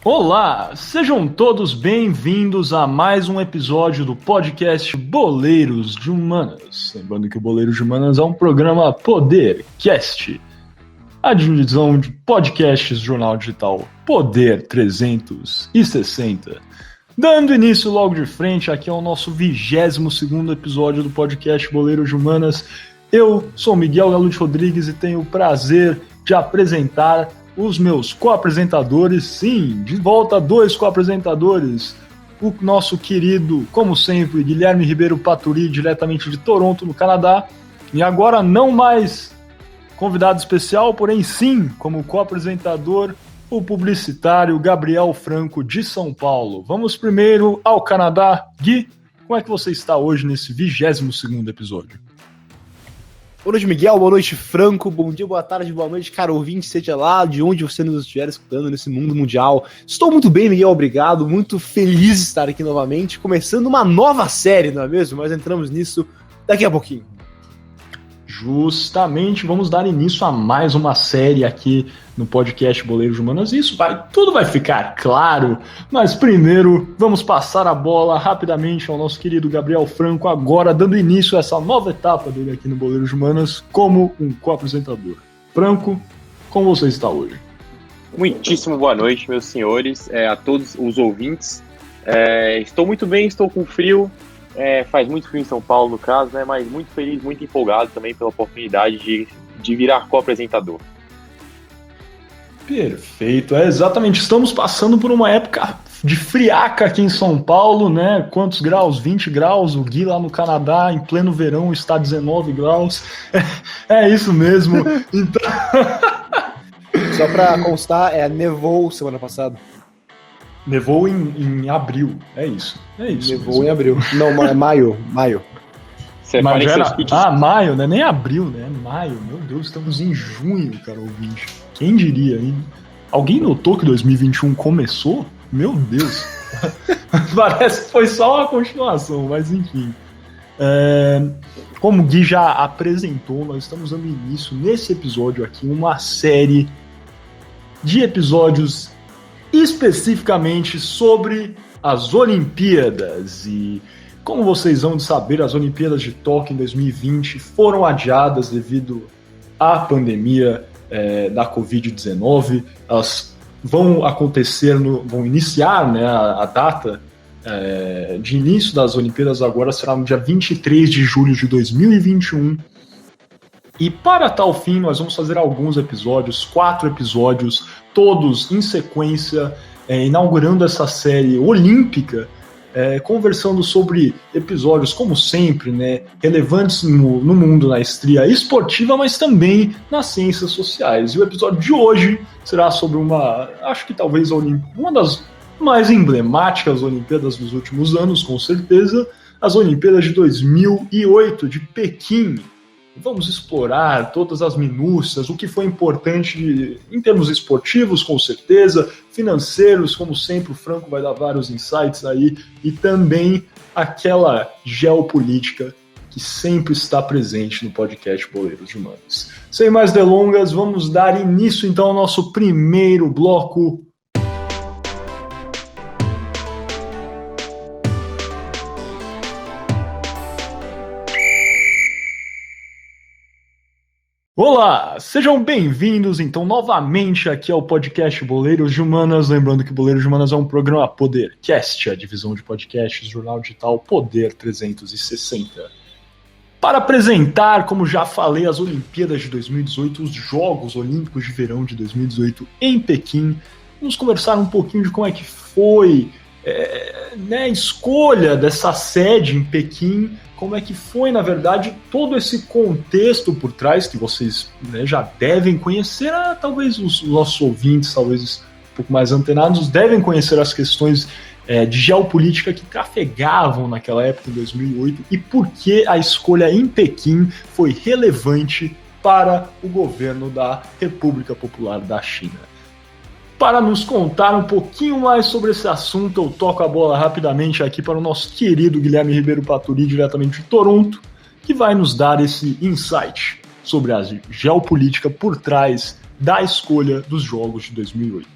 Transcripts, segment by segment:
Olá, sejam todos bem-vindos a mais um episódio do podcast Boleiros de Humanas. Lembrando que o Boleiros de Humanas é um programa Podercast, a divisão de podcasts do jornal digital Poder 360. Dando início logo de frente aqui ao nosso 22º episódio do podcast Boleiros de Humanas, eu sou Miguel Galute Rodrigues e tenho o prazer de apresentar os meus co-apresentadores, sim, de volta 2 co-apresentadores, o nosso querido, como sempre, Guilherme Ribeiro Paturi, diretamente de Toronto, no Canadá, e agora não mais convidado especial, porém sim, como co-apresentador, o publicitário Gabriel Franco, de São Paulo. Vamos primeiro ao Canadá. Gui, como é que você está hoje nesse 22º episódio? Boa noite, Miguel. Boa noite, Franco. Bom dia, boa tarde, boa noite, caro ouvinte, seja lá de onde você nos estiver escutando nesse mundo mundial. Estou muito bem, Miguel, obrigado. Muito feliz de estar aqui novamente, começando uma nova série, não é mesmo? Mas entramos nisso daqui a pouquinho. Justamente, vamos dar início a mais uma série aqui no podcast Boleiros de Humanas. Tudo vai ficar claro, mas primeiro vamos passar a bola rapidamente ao nosso querido Gabriel Franco, agora dando início a essa nova etapa dele aqui no Boleiros de Humanas como um co-apresentador. Franco, como você está hoje? Muitíssimo boa noite, meus senhores, a todos os ouvintes. Estou muito bem, estou com frio. Faz muito frio em São Paulo, no caso, né? Mas muito feliz, muito empolgado também pela oportunidade de virar co-apresentador. Perfeito, exatamente. Estamos passando por uma época de friaca aqui em São Paulo, né? Quantos graus? 20 graus. O Gui lá no Canadá, em pleno verão, está 19 graus. É isso mesmo. Então... Só para constar, nevou semana passada. Nevou em abril, é isso. Nevou mesmo. Em abril. Não, é maio. Maio, né? Nem abril, né? Maio. Meu Deus, estamos em junho, cara, ouvinte. Quem diria, hein? Alguém notou que 2021 começou? Meu Deus. Parece que foi só uma continuação, mas enfim. Como o Gui já apresentou, nós estamos dando início nesse episódio aqui, uma série de episódios especificamente sobre as Olimpíadas. E como vocês vão saber, as Olimpíadas de Tóquio em 2020 foram adiadas devido à pandemia da Covid-19. Elas vão iniciar, né, a data de início das Olimpíadas agora será no dia 23 de julho de 2021. E para tal fim, nós vamos fazer alguns episódios, 4 episódios, todos em sequência, inaugurando essa série olímpica, conversando sobre episódios, como sempre, né, relevantes no mundo, na estria esportiva, mas também nas ciências sociais. E o episódio de hoje será sobre acho que talvez uma das mais emblemáticas Olimpíadas dos últimos anos, com certeza, as Olimpíadas de 2008 de Pequim. Vamos explorar todas as minúcias, o que foi importante em termos esportivos, com certeza, financeiros, como sempre, o Franco vai dar vários insights aí, e também aquela geopolítica que sempre está presente no podcast Boleiros de Humanas. Sem mais delongas, vamos dar início então ao nosso primeiro bloco. Olá, sejam bem-vindos então novamente aqui ao podcast Boleiros de Humanas, lembrando que Boleiros de Humanas é um programa Podercast, a divisão de podcasts do jornal digital Poder 360. Para apresentar, como já falei, as Olimpíadas de 2018, os Jogos Olímpicos de Verão de 2018 em Pequim, vamos conversar um pouquinho de como é que foi a escolha dessa sede em Pequim, como é que foi, na verdade, todo esse contexto por trás, que vocês já devem conhecer, talvez os nossos ouvintes, talvez um pouco mais antenados, devem conhecer as questões de geopolítica que trafegavam naquela época, em 2008, e por que a escolha em Pequim foi relevante para o governo da República Popular da China. Para nos contar um pouquinho mais sobre esse assunto, eu toco a bola rapidamente aqui para o nosso querido Guilherme Ribeiro Paturi, diretamente de Toronto, que vai nos dar esse insight sobre a geopolítica por trás da escolha dos Jogos de 2008.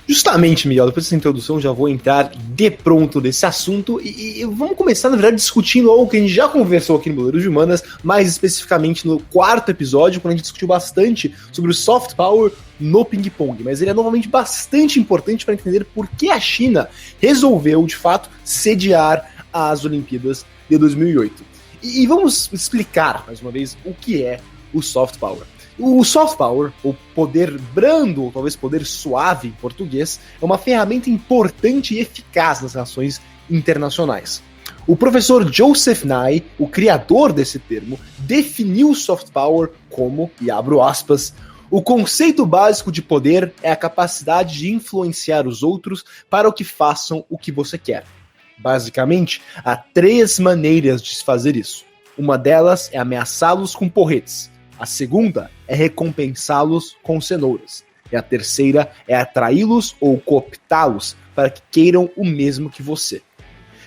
Justamente, Miguel, depois dessa introdução já vou entrar de pronto nesse assunto e vamos começar, na verdade, discutindo algo que a gente já conversou aqui no Boleiros de Humanas, mais especificamente no 4º episódio, quando a gente discutiu bastante sobre o soft power no ping-pong, mas ele é novamente bastante importante para entender por que a China resolveu, de fato, sediar as Olimpíadas de 2008. E vamos explicar, mais uma vez, o que é o soft power. O soft power, ou poder brando, ou talvez poder suave em português, é uma ferramenta importante e eficaz nas relações internacionais. O professor Joseph Nye, o criador desse termo, definiu o soft power como, e abro aspas, o conceito básico de poder é a capacidade de influenciar os outros para que façam o que você quer. Basicamente, há 3 maneiras de se fazer isso. Uma delas é ameaçá-los com porretes. A segunda é recompensá-los com cenouras. E a terceira é atraí-los ou cooptá-los para que queiram o mesmo que você.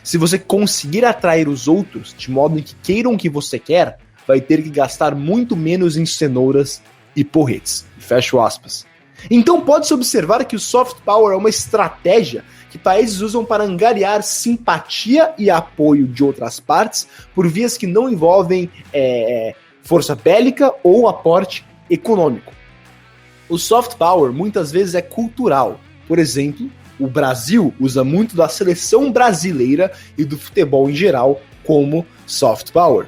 Se você conseguir atrair os outros de modo em que queiram o que você quer, vai ter que gastar muito menos em cenouras e porretes. Fecho aspas. Então pode-se observar que o soft power é uma estratégia que países usam para angariar simpatia e apoio de outras partes por vias que não envolvem força bélica ou aporte econômico. O soft power muitas vezes é cultural. Por exemplo, o Brasil usa muito da seleção brasileira e do futebol em geral como soft power.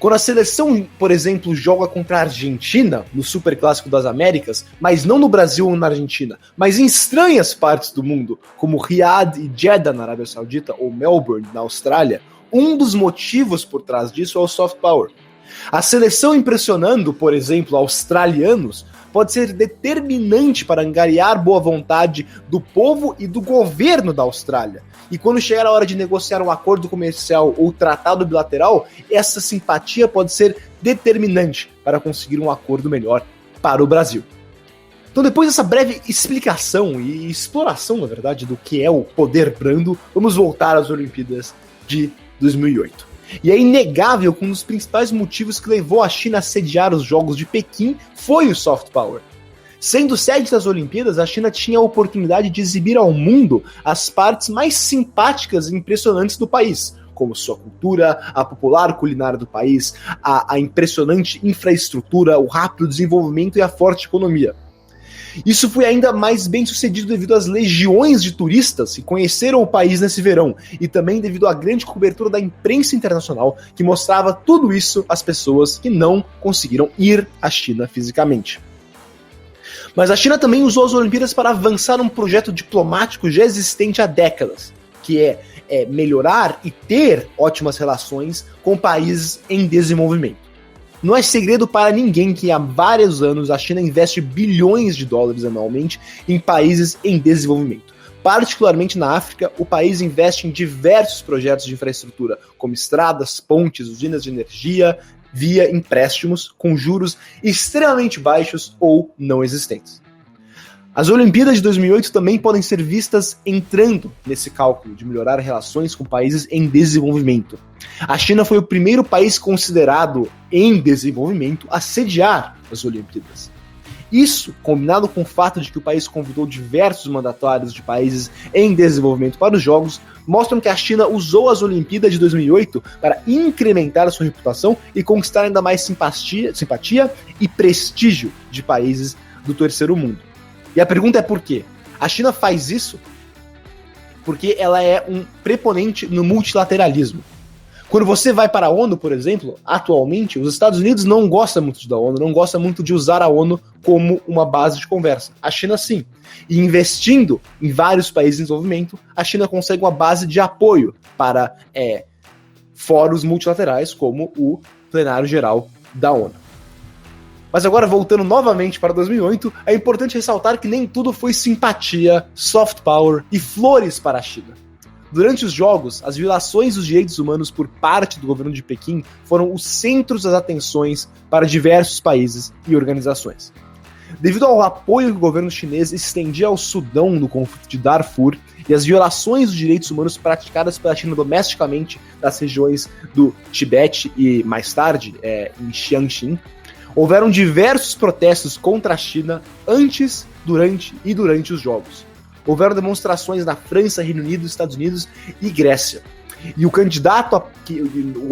Quando a seleção, por exemplo, joga contra a Argentina no Superclássico das Américas, mas não no Brasil ou na Argentina, mas em estranhas partes do mundo, como Riad e Jeddah na Arábia Saudita ou Melbourne na Austrália, um dos motivos por trás disso é o soft power. A seleção impressionando, por exemplo, australianos, pode ser determinante para angariar boa vontade do povo e do governo da Austrália. E quando chegar a hora de negociar um acordo comercial ou tratado bilateral, essa simpatia pode ser determinante para conseguir um acordo melhor para o Brasil. Então, depois dessa breve explicação e exploração, na verdade, do que é o poder brando, vamos voltar às Olimpíadas de 2008. E é inegável que um dos principais motivos que levou a China a sediar os Jogos de Pequim foi o soft power. Sendo sede das Olimpíadas, a China tinha a oportunidade de exibir ao mundo as partes mais simpáticas e impressionantes do país, como sua cultura, a popular culinária do país, a impressionante infraestrutura, o rápido desenvolvimento e a forte economia. Isso foi ainda mais bem sucedido devido às legiões de turistas que conheceram o país nesse verão e também devido à grande cobertura da imprensa internacional que mostrava tudo isso às pessoas que não conseguiram ir à China fisicamente. Mas a China também usou as Olimpíadas para avançar um projeto diplomático já existente há décadas, que é melhorar e ter ótimas relações com países em desenvolvimento. Não é segredo para ninguém que há vários anos a China investe bilhões de dólares anualmente em países em desenvolvimento. Particularmente na África, o país investe em diversos projetos de infraestrutura, como estradas, pontes, usinas de energia, via empréstimos com juros extremamente baixos ou não existentes. As Olimpíadas de 2008 também podem ser vistas entrando nesse cálculo de melhorar relações com países em desenvolvimento. A China foi o primeiro país considerado em desenvolvimento a sediar as Olimpíadas. Isso, combinado com o fato de que o país convidou diversos mandatários de países em desenvolvimento para os Jogos, mostram que a China usou as Olimpíadas de 2008 para incrementar a sua reputação e conquistar ainda mais simpatia e prestígio de países do terceiro mundo. E a pergunta é por quê? A China faz isso porque ela é um preponente no multilateralismo. Quando você vai para a ONU, por exemplo, atualmente, os Estados Unidos não gostam muito da ONU, não gostam muito de usar a ONU como uma base de conversa. A China sim. E investindo em vários países em desenvolvimento, a China consegue uma base de apoio para fóruns multilaterais, como o Plenário Geral da ONU. Mas agora, voltando novamente para 2008, é importante ressaltar que nem tudo foi simpatia, soft power e flores para a China. Durante os Jogos, as violações dos direitos humanos por parte do governo de Pequim foram os centros das atenções para diversos países e organizações. Devido ao apoio que o governo chinês estendia ao Sudão no conflito de Darfur e as violações dos direitos humanos praticadas pela China domesticamente nas regiões do Tibete e, mais tarde, em Jiangxi, houveram diversos protestos contra a China antes, durante os Jogos. houveram demonstrações na França, Reino Unido, Estados Unidos e Grécia. E o candidato,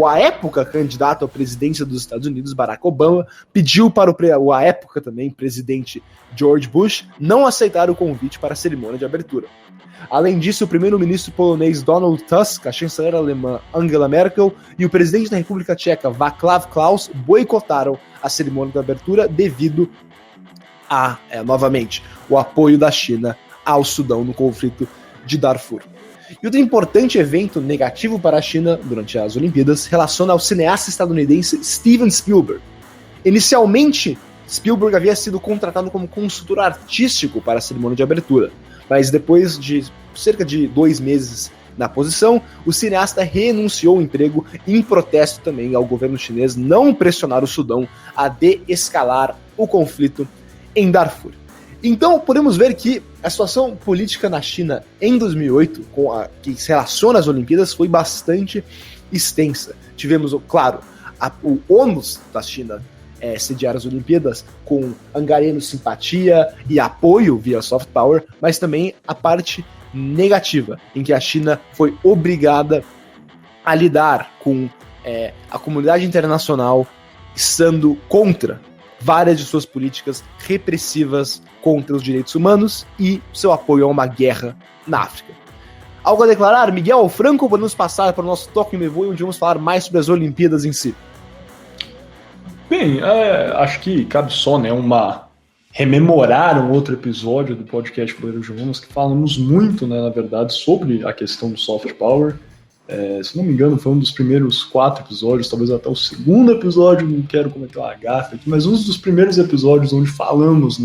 a época candidato à presidência dos Estados Unidos, Barack Obama, pediu para o à época também presidente George Bush não aceitar o convite para a cerimônia de abertura. Além disso, o primeiro-ministro polonês Donald Tusk, a chanceler alemã Angela Merkel e o presidente da República Tcheca Václav Klaus boicotaram a cerimônia de abertura devido a, novamente, o apoio da China ao Sudão no conflito de Darfur. E outro importante evento negativo para a China durante as Olimpíadas relaciona ao cineasta estadunidense Steven Spielberg. Inicialmente, Spielberg havia sido contratado como consultor artístico para a cerimônia de abertura, mas depois de cerca de 2 meses na posição, o cineasta renunciou ao emprego em protesto também ao governo chinês não pressionar o Sudão a deescalar o conflito em Darfur. Então, podemos ver que a situação política na China em 2008, que se relaciona às Olimpíadas, foi bastante extensa. Tivemos, claro, o ônus da China sediar as Olimpíadas com angariando simpatia e apoio via soft power, mas também a parte negativa, em que a China foi obrigada a lidar com a comunidade internacional estando contra várias de suas políticas repressivas contra os direitos humanos e seu apoio a uma guerra na África. Algo a declarar, Miguel Franco, ou podemos passar para o nosso Toque Me Voe, onde vamos falar mais sobre as Olimpíadas em si? Bem, acho que cabe só, rememorar um outro episódio do podcast Boleiros de Humanos, que falamos muito, na verdade, sobre a questão do soft power. Se não me engano, foi um dos primeiros 4 episódios, talvez até o segundo episódio, não quero cometer uma gafe aqui, mas um dos primeiros episódios onde falamos,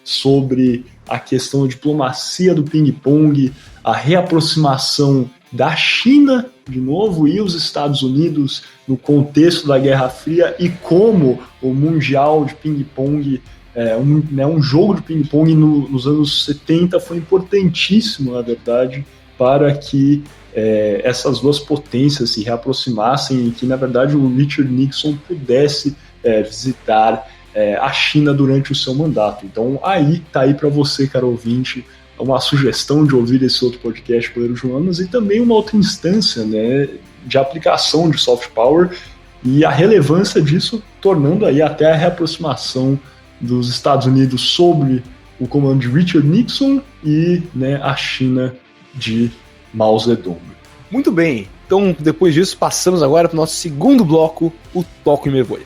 sobre a questão da diplomacia do ping-pong, a reaproximação da China, de novo, e os Estados Unidos no contexto da Guerra Fria, e como o Mundial de Ping-Pong, um jogo de ping-pong nos anos 70 foi importantíssimo, na verdade, para que essas duas potências se reaproximassem e que, na verdade, o Richard Nixon pudesse visitar a China durante o seu mandato. Então, tá aí para você, caro ouvinte, uma sugestão de ouvir esse outro podcast, Boleiros de Humanos, e também uma outra instância de aplicação de soft power e a relevância disso, tornando aí até a reaproximação dos Estados Unidos sobre o comando de Richard Nixon e a China de Mao Zedong. Muito bem, então depois disso passamos agora para o nosso segundo bloco, o Toque Me Voe.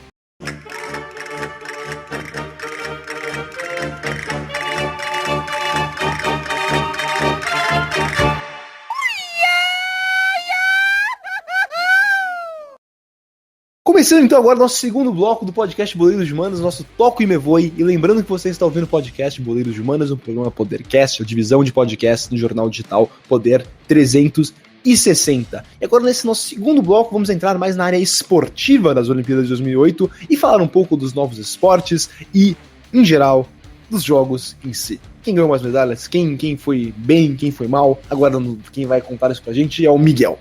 Começando então agora o nosso segundo bloco do podcast Boleiros de Humanas, nosso Toque Me Voe. E lembrando que você está ouvindo o podcast Boleiros de Humanas, um programa Podercast, a divisão de podcast do jornal digital Poder 360. E agora nesse nosso segundo bloco vamos entrar mais na área esportiva das Olimpíadas de 2008 e falar um pouco dos novos esportes e, em geral, dos jogos em si. Quem ganhou mais medalhas, quem foi bem, quem foi mal. Agora quem vai contar isso pra gente é o Miguel.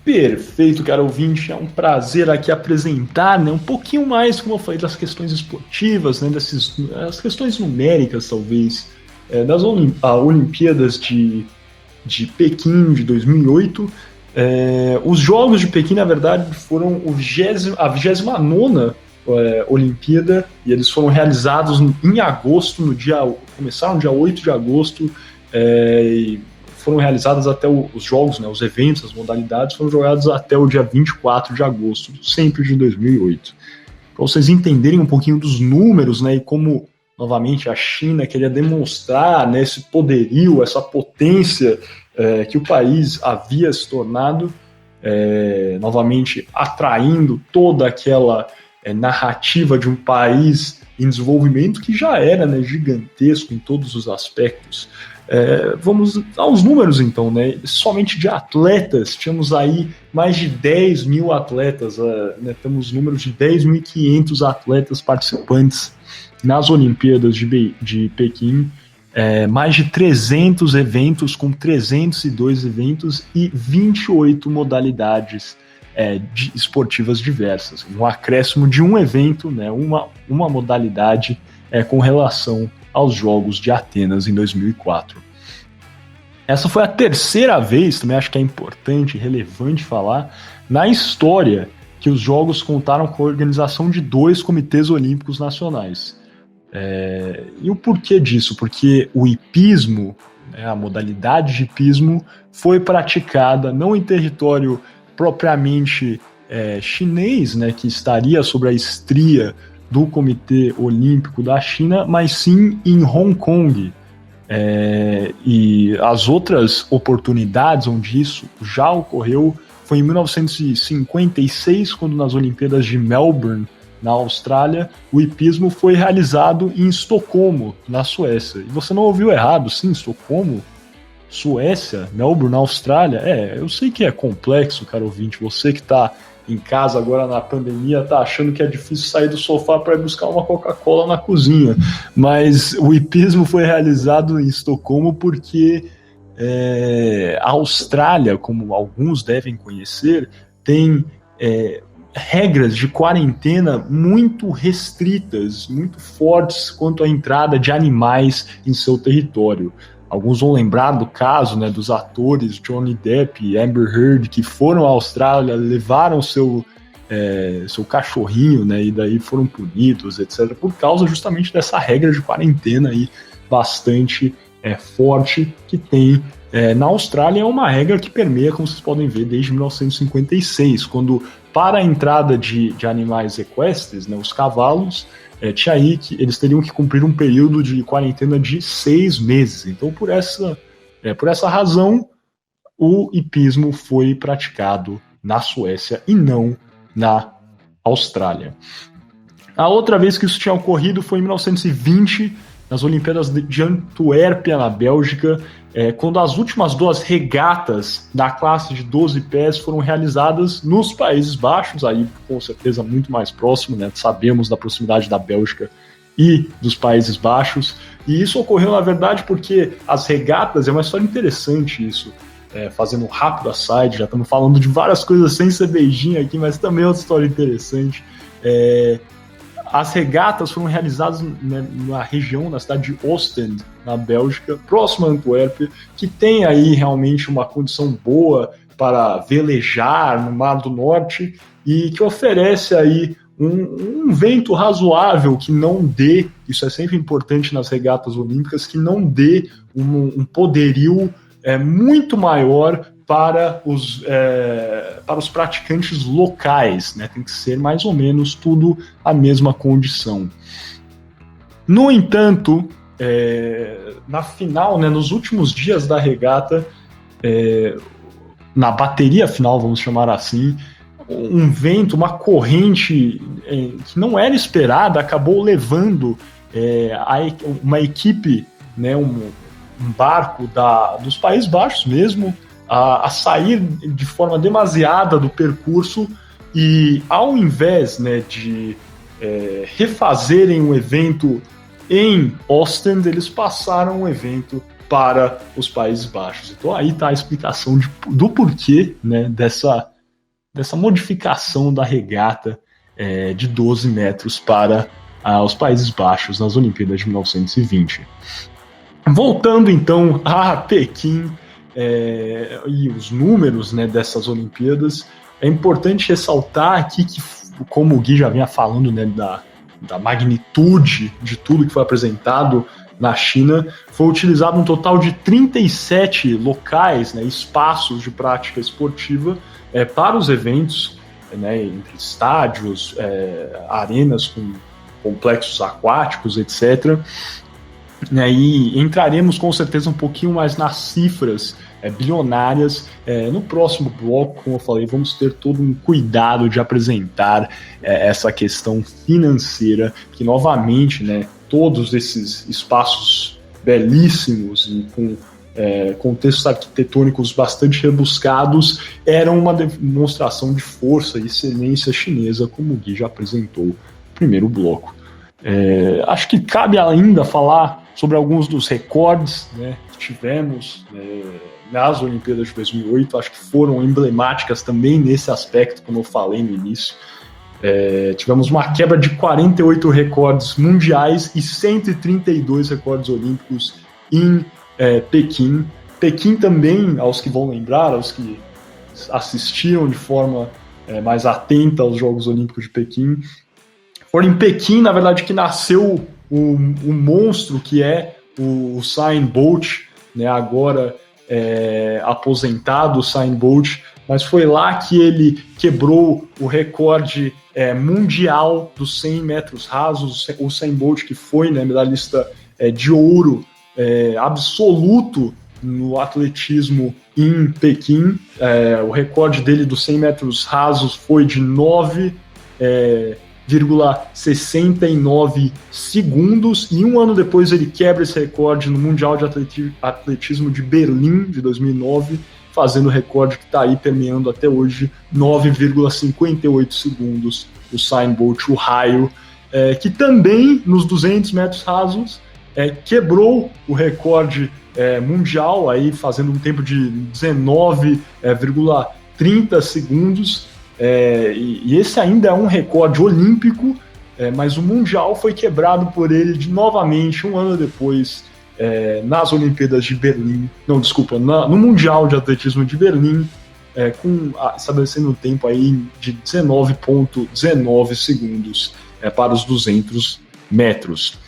Perfeito, caro ouvinte, é um prazer aqui apresentar um pouquinho mais, como eu falei, das questões esportivas, as questões numéricas, talvez, das Olimpíadas de Pequim de 2008. Os Jogos de Pequim, na verdade, foram a 29ª Olimpíada, e eles foram realizados em agosto, começaram no dia 8 de agosto, e foram realizadas até os jogos, os eventos, as modalidades, foram jogados até o dia 24 de agosto, sempre de 2008. Para vocês entenderem um pouquinho dos números, e como, novamente, a China queria demonstrar esse poderio, essa potência que o país havia se tornado, novamente atraindo toda aquela narrativa de um país em desenvolvimento que já era gigantesco em todos os aspectos. Vamos aos números então, somente de atletas, tínhamos aí mais de 10 mil atletas, temos números de 10.500 atletas participantes nas Olimpíadas de Pequim, mais de 300 eventos, com 302 eventos e 28 modalidades esportivas diversas, um acréscimo de um evento, uma modalidade com relação aos Jogos de Atenas em 2004. Essa foi a terceira vez, também acho que é importante, relevante falar, na história que os Jogos contaram com a organização de 2 comitês olímpicos nacionais. E o porquê disso? Porque o hipismo, né, a modalidade de hipismo, foi praticada não em território propriamente chinês, né, que estaria sob a estria do Comitê Olímpico da China, mas sim em Hong Kong. E as outras oportunidades onde isso já ocorreu foi em 1956, quando nas Olimpíadas de Melbourne, na Austrália, o hipismo foi realizado em Estocolmo, na Suécia. E você não ouviu errado, sim, Estocolmo, Suécia, Melbourne, na Austrália. Eu sei que é complexo, cara ouvinte, você que está em casa agora na pandemia tá achando que é difícil sair do sofá para ir buscar uma Coca-Cola na cozinha, mas o hipismo foi realizado em Estocolmo porque a Austrália, como alguns devem conhecer, tem regras de quarentena muito restritas, muito fortes quanto à entrada de animais em seu território. Alguns vão lembrar do caso, né, dos atores Johnny Depp e Amber Heard, que foram à Austrália, levaram seu cachorrinho, né, e daí foram punidos, etc., por causa justamente dessa regra de quarentena aí, bastante forte que tem na Austrália. É uma regra que permeia, como vocês podem ver, desde 1956, quando, para a entrada de animais equestres, né, os cavalos, tinha aí que eles teriam que cumprir um período de quarentena de 6 meses. Então, por essa razão, o hipismo foi praticado na Suécia e não na Austrália. A outra vez que isso tinha ocorrido foi em 1920, nas Olimpíadas de Antuérpia, na Bélgica, quando as últimas 2 regatas da classe de 12 pés foram realizadas nos Países Baixos, aí com certeza muito mais próximo, né? Sabemos da proximidade da Bélgica e dos Países Baixos, e isso ocorreu, na verdade, porque as regatas, é uma história interessante isso, fazendo um rápido aside, já estamos falando de várias coisas sem ser beijinho aqui, mas também é outra história interessante. As regatas foram realizadas, né, na região, na cidade de Ostend, na Bélgica, próximo a Antuérpia, que tem aí realmente uma condição boa para velejar no Mar do Norte e que oferece aí um vento razoável que não dê, isso é sempre importante nas regatas olímpicas, que não dê um poderio muito maior para os praticantes locais, né? Tem que ser mais ou menos tudo a mesma condição. No entanto, na final, né, nos últimos dias da regata, na bateria final, vamos chamar assim, um vento, uma corrente que não era esperada, acabou levando uma equipe, né, um barco dos Países Baixos mesmo, a sair de forma demasiada do percurso, e ao invés, né, de refazerem o evento em Ostend, eles passaram o evento para os Países Baixos. Então aí está a explicação do porquê, né, dessa modificação da regata de 12 metros para os Países Baixos nas Olimpíadas de 1920. Voltando então a Pequim, e os números, né, dessas Olimpíadas, é importante ressaltar aqui que, como o Gui já vinha falando, né, da magnitude de tudo que foi apresentado na China, foi utilizado um total de 37 locais, né, espaços de prática esportiva para os eventos, né, entre estádios, arenas com complexos aquáticos, etc. E entraremos com certeza um pouquinho mais nas cifras bilionárias no próximo bloco. Como eu falei, vamos ter todo um cuidado de apresentar essa questão financeira, que novamente, né, todos esses espaços belíssimos e com contextos arquitetônicos bastante rebuscados eram uma demonstração de força e excelência chinesa, como o Gui já apresentou no primeiro bloco. Acho que cabe ainda falar sobre alguns dos recordes, né, que tivemos nas Olimpíadas de 2008, acho que foram emblemáticas também nesse aspecto, como eu falei no início. Tivemos uma quebra de 48 recordes mundiais e 132 recordes olímpicos em Pequim. Pequim também, aos que vão lembrar, aos que assistiram de forma mais atenta aos Jogos Olímpicos de Pequim, foi em Pequim, na verdade, que nasceu o monstro que é o Usain Bolt, né, agora aposentado Usain Bolt, mas foi lá que ele quebrou o recorde mundial dos 100 metros rasos. O Usain Bolt, que foi, né, medalhista de ouro absoluto no atletismo em Pequim. O recorde dele dos 100 metros rasos foi de 9,69 segundos, e um ano depois ele quebra esse recorde no Mundial de Atletismo de Berlim, de 2009, fazendo o recorde que está aí permeando até hoje, 9,58 segundos, o Usain Bolt, o raio, que também nos 200 metros rasos quebrou o recorde mundial, aí fazendo um tempo de 19,30 segundos, e esse ainda é um recorde olímpico, mas o mundial foi quebrado por ele novamente um ano depois, nas Olimpíadas de Berlim, no Mundial de Atletismo de Berlim, estabelecendo um tempo aí de 19,19 segundos para os 200 metros.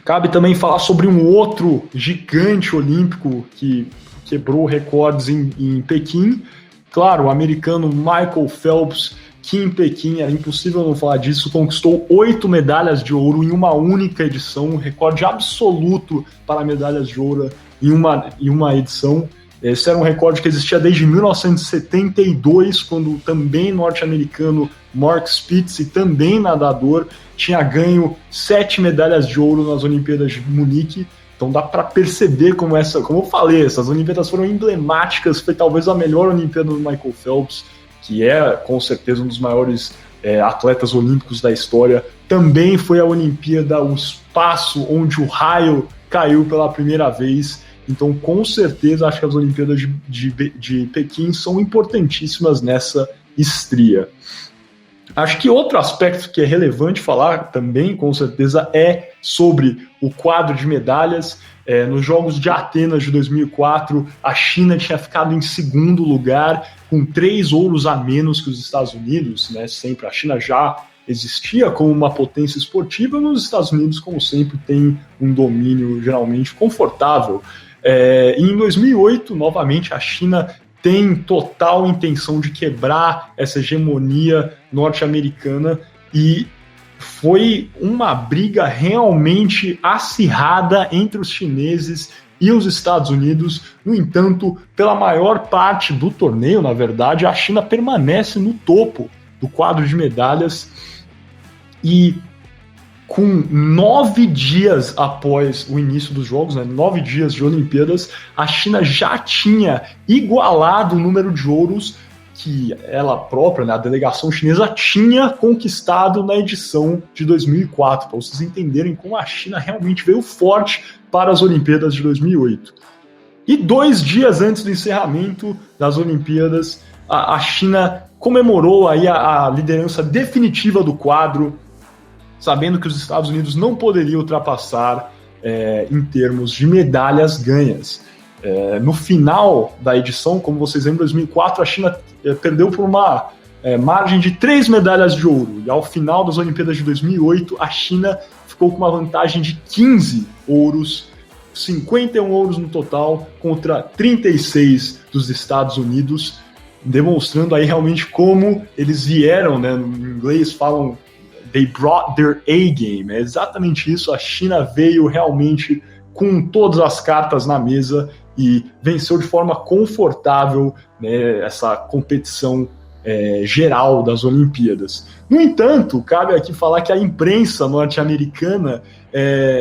Cabe também falar sobre um outro gigante olímpico que quebrou recordes em Pequim. Claro, o americano Michael Phelps, que em Pequim, era impossível não falar disso, conquistou 8 medalhas de ouro em uma única edição, um recorde absoluto para medalhas de ouro em uma edição. Esse era um recorde que existia desde 1972, quando também norte-americano Mark Spitz, também nadador, tinha ganho 7 medalhas de ouro nas Olimpíadas de Munique. Então dá para perceber como eu falei, essas Olimpíadas foram emblemáticas. Foi talvez a melhor Olimpíada do Michael Phelps, que é com certeza um dos maiores atletas olímpicos da história. Também foi a Olimpíada, o espaço onde o raio caiu pela primeira vez. Então, com certeza, acho que as Olimpíadas de Pequim são importantíssimas nessa estria. Acho que outro aspecto que é relevante falar também, com certeza, é sobre o quadro de medalhas. Nos Jogos de Atenas de 2004, a China tinha ficado em segundo lugar, com 3 ouros a menos que os Estados Unidos, né? Sempre a China já existia como uma potência esportiva, mas os Estados Unidos, como sempre, tem um domínio geralmente confortável. Em 2008, novamente, a China tem total intenção de quebrar essa hegemonia norte-americana, e foi uma briga realmente acirrada entre os chineses e os Estados Unidos. No entanto, pela maior parte do torneio, na verdade, a China permanece no topo do quadro de medalhas, e com 9 dias após o início dos Jogos, 9 dias de Olimpíadas, a China já tinha igualado o número de ouros que ela própria, a delegação chinesa, tinha conquistado na edição de 2004, para vocês entenderem como a China realmente veio forte para as Olimpíadas de 2008. E 2 dias antes do encerramento das Olimpíadas, a China comemorou aí a liderança definitiva do quadro, sabendo que os Estados Unidos não poderiam ultrapassar em termos de medalhas ganhas. No final da edição, como vocês lembram, em 2004, a China perdeu por uma margem de 3 medalhas de ouro, e ao final das Olimpíadas de 2008, a China ficou com uma vantagem de 15 ouros, 51 ouros no total, contra 36 dos Estados Unidos, demonstrando aí realmente como eles vieram, né, no inglês falam they brought their A-game, é exatamente isso. A China veio realmente com todas as cartas na mesa e venceu de forma confortável, né, essa competição geral das Olimpíadas. No entanto, cabe aqui falar que a imprensa norte-americana,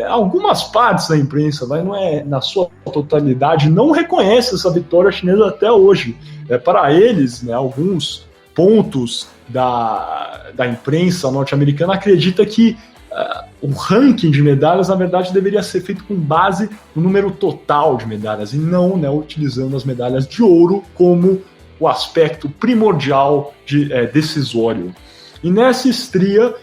algumas partes da imprensa, mas não é na sua totalidade, não reconhece essa vitória chinesa até hoje. Para eles, né, alguns pontos da imprensa norte-americana acredita que o ranking de medalhas, na verdade, deveria ser feito com base no número total de medalhas, e não, né, utilizando as medalhas de ouro como o aspecto primordial decisório. E nessa estria,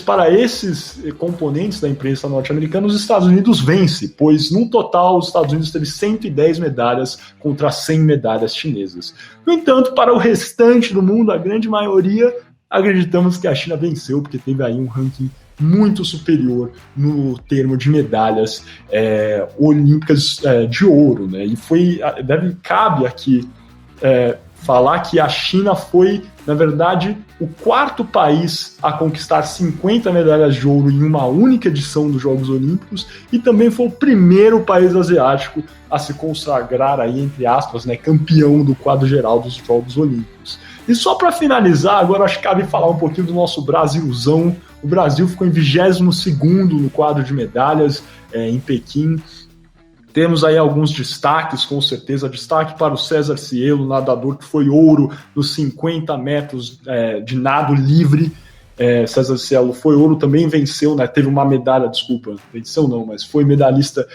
para esses componentes da imprensa norte-americana, os Estados Unidos vence, pois no total os Estados Unidos teve 110 medalhas contra 100 medalhas chinesas. No entanto, para o restante do mundo, a grande maioria, acreditamos que a China venceu, porque teve aí um ranking muito superior no termo de medalhas olímpicas de ouro, né? E cabe aqui falar que a China foi, na verdade, o quarto país a conquistar 50 medalhas de ouro em uma única edição dos Jogos Olímpicos e também foi o primeiro país asiático a se consagrar aí, entre aspas, né, campeão do quadro geral dos Jogos Olímpicos. E só para finalizar, agora acho que cabe falar um pouquinho do nosso Brasilzão. O Brasil ficou em 22º no quadro de medalhas em Pequim. Temos aí alguns destaques, com certeza. Destaque para o César Cielo, nadador que foi ouro nos 50 metros de nado livre. César Cielo foi ouro, também venceu, né? Teve uma medalha, venceu não, mas foi medalhista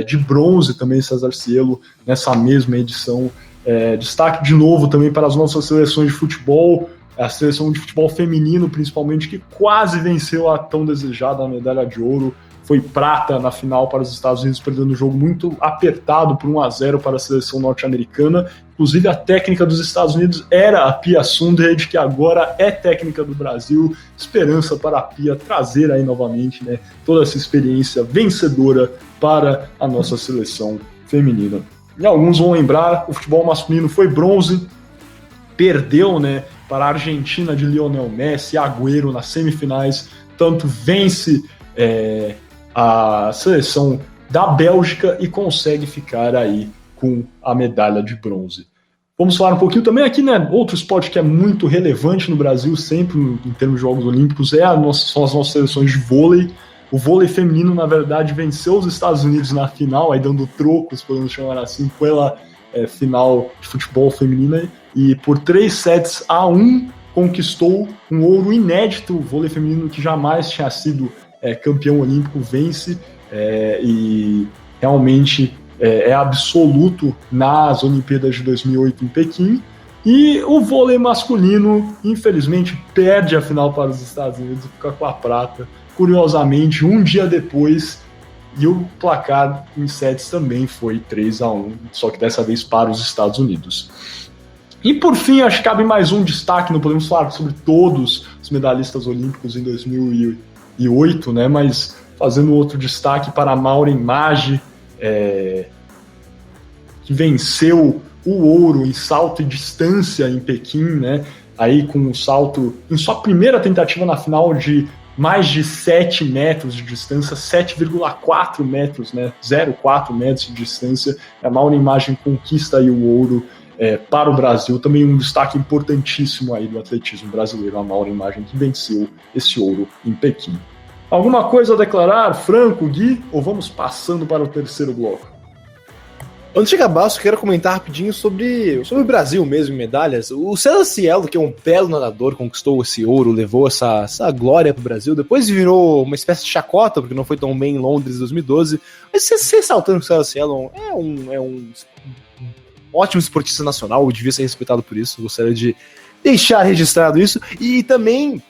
de bronze também, César Cielo, nessa mesma edição. Destaque de novo também para as nossas seleções de futebol, a seleção de futebol feminino, principalmente, que quase venceu a tão desejada medalha de ouro. Foi prata na final para os Estados Unidos, perdendo um jogo muito apertado por 1-0 para a seleção norte-americana. Inclusive, a técnica dos Estados Unidos era a Pia Sundhage, que agora é técnica do Brasil. Esperança para a Pia trazer aí novamente, né, toda essa experiência vencedora para a nossa seleção feminina. E alguns vão lembrar, o futebol masculino foi bronze, perdeu, né, para a Argentina de Lionel Messi, Agüero nas semifinais, tanto vence a seleção da Bélgica e consegue ficar aí com a medalha de bronze. Vamos falar um pouquinho também aqui, né? Outro esporte que é muito relevante no Brasil, sempre em termos de Jogos Olímpicos, são as nossas seleções de vôlei. O vôlei feminino, na verdade, venceu os Estados Unidos na final, aí dando trocos, podemos chamar assim, pela final de futebol feminina, e por 3-1 conquistou um ouro inédito. O vôlei feminino, que jamais tinha sido campeão olímpico, vence e realmente é absoluto nas Olimpíadas de 2008 em Pequim. E o vôlei masculino, infelizmente, perde a final para os Estados Unidos e fica com a prata. Curiosamente, um dia depois, e o placar em sets também foi 3-1, só que dessa vez para os Estados Unidos. E por fim, acho que cabe mais um destaque, não podemos falar sobre todos os medalhistas olímpicos em 2008, né, mas fazendo outro destaque para a Maureen Maggi, que venceu o ouro em salto e distância em Pequim, né, aí com um salto em sua primeira tentativa na final de mais de 7 metros de distância, 7,4 metros, né, 0,4 metros de distância. A Maureen Maggi conquista aí o ouro para o Brasil. Também um destaque importantíssimo aí do atletismo brasileiro, a Maureen Maggi, que venceu esse ouro em Pequim. Alguma coisa a declarar, Franco, Gui, ou vamos passando para o terceiro bloco? Antes de acabar, eu quero comentar rapidinho sobre o Brasil mesmo, em medalhas. O César Cielo, que é um belo nadador, conquistou esse ouro, levou essa glória para o Brasil. Depois virou uma espécie de chacota, porque não foi tão bem em Londres em 2012. Mas ressaltando que o César Cielo é um ótimo esportista nacional, devia ser respeitado por isso. Gostaria de deixar registrado isso. E também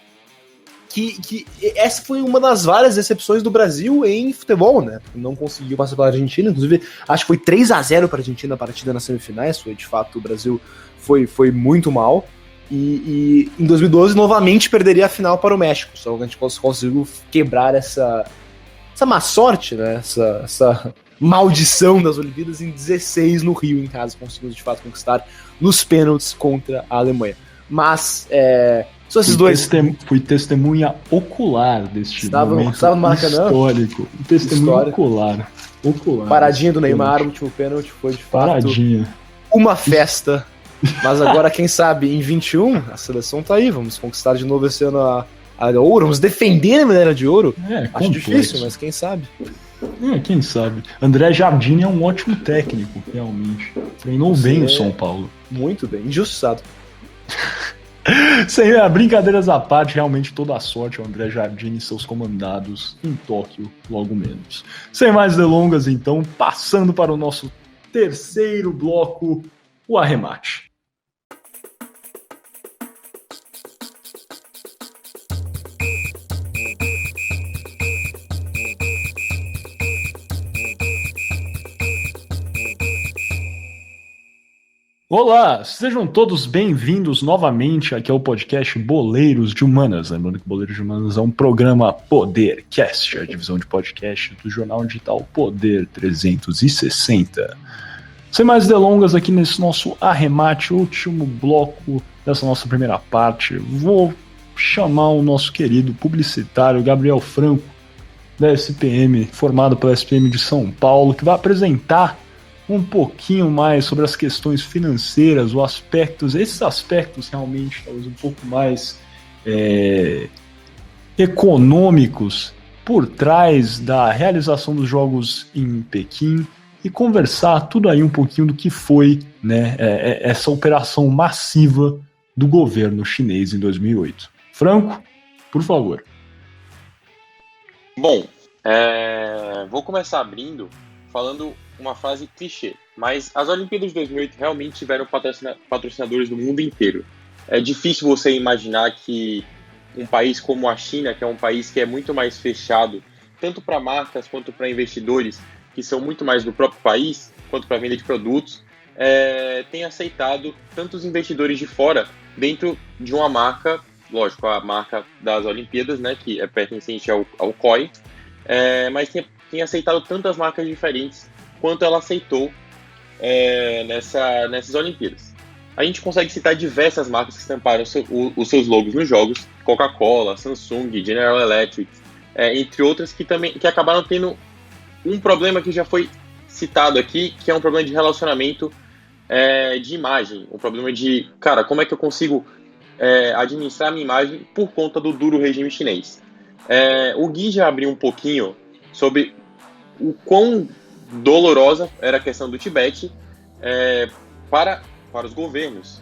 que essa foi uma das várias decepções do Brasil em futebol, né? Não conseguiu passar pela Argentina, inclusive acho que foi 3-0 para a Argentina a partida nas semifinais, foi de fato o Brasil foi muito mal, e em 2012 novamente perderia a final para o México, só que a gente conseguiu quebrar essa má sorte, né? Essa maldição das Olimpíadas em 16 no Rio, em casa, conseguimos de fato conquistar nos pênaltis contra a Alemanha. Mas são esses dois. Fui testemunha ocular deste momento estava no Maracanã? Histórico. Testemunha ocular. Paradinha do Neymar, o último pênalti foi de fato uma festa. Mas agora, quem sabe, em 21, a seleção tá aí. Vamos conquistar de novo esse ano a ouro. Vamos defender a medalha de ouro. Acho complexo. Difícil, mas quem sabe. Quem sabe. André Jardine é um ótimo técnico, realmente. Treinou bem o São Paulo. Muito bem, injustiçado. Sem brincadeiras à parte, realmente toda a sorte ao André Jardine e seus comandados em Tóquio, logo menos. Sem mais delongas, então, passando para o nosso terceiro bloco, o arremate. Olá, sejam todos bem-vindos novamente aqui ao podcast Boleiros de Humanas. Lembrando que Boleiros de Humanas é um programa Podercast, a divisão de podcast do jornal digital Poder 360. Sem mais delongas aqui nesse nosso arremate, último bloco dessa nossa primeira parte, vou chamar o nosso querido publicitário Gabriel Franco, da SPM, formado pela SPM de São Paulo, que vai apresentar um pouquinho mais sobre as questões financeiras, esses aspectos realmente talvez um pouco mais econômicos por trás da realização dos Jogos em Pequim e conversar tudo aí um pouquinho do que foi, né, essa operação massiva do governo chinês em 2008. Franco, por favor. Bom, vou começar abrindo falando uma frase clichê, mas as Olimpíadas de 2008 realmente tiveram patrocinadores do mundo inteiro. É difícil você imaginar que um país como a China, que é um país que é muito mais fechado, tanto para marcas quanto para investidores, que são muito mais do próprio país, quanto para venda de produtos, tenha aceitado tantos investidores de fora dentro de uma marca, lógico, a marca das Olimpíadas, né, que é pertencente ao COI, mas tem aceitado tantas marcas diferentes quanto ela aceitou nessas Olimpíadas. A gente consegue citar diversas marcas que estamparam os seus logos nos jogos, Coca-Cola, Samsung, General Electric, entre outras que acabaram tendo um problema que já foi citado aqui, que é um problema de relacionamento de imagem, um problema de, cara, como é que eu consigo administrar a minha imagem por conta do duro regime chinês. O Gui já abriu um pouquinho sobre o quão dolorosa era a questão do Tibete para os governos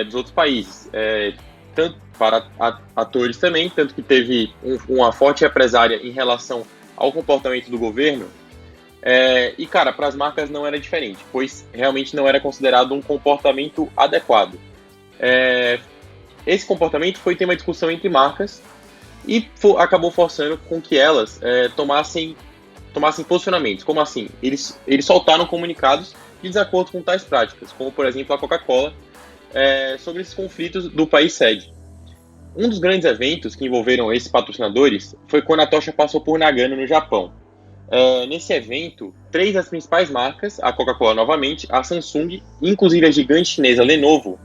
dos outros países, tanto para atores também, tanto que teve uma forte represária em relação ao comportamento do governo, e cara, para as marcas não era diferente, pois realmente não era considerado um comportamento adequado. Esse comportamento foi tema de discussão entre marcas e acabou forçando com que elas tomassem posicionamentos. Como assim? Eles soltaram comunicados de desacordo com tais práticas, como por exemplo a Coca-Cola, sobre esses conflitos do país sede. Um dos grandes eventos que envolveram esses patrocinadores foi quando a tocha passou por Nagano, no Japão. Nesse evento, 3 das principais marcas, a Coca-Cola novamente, a Samsung, inclusive a gigante chinesa Lenovo,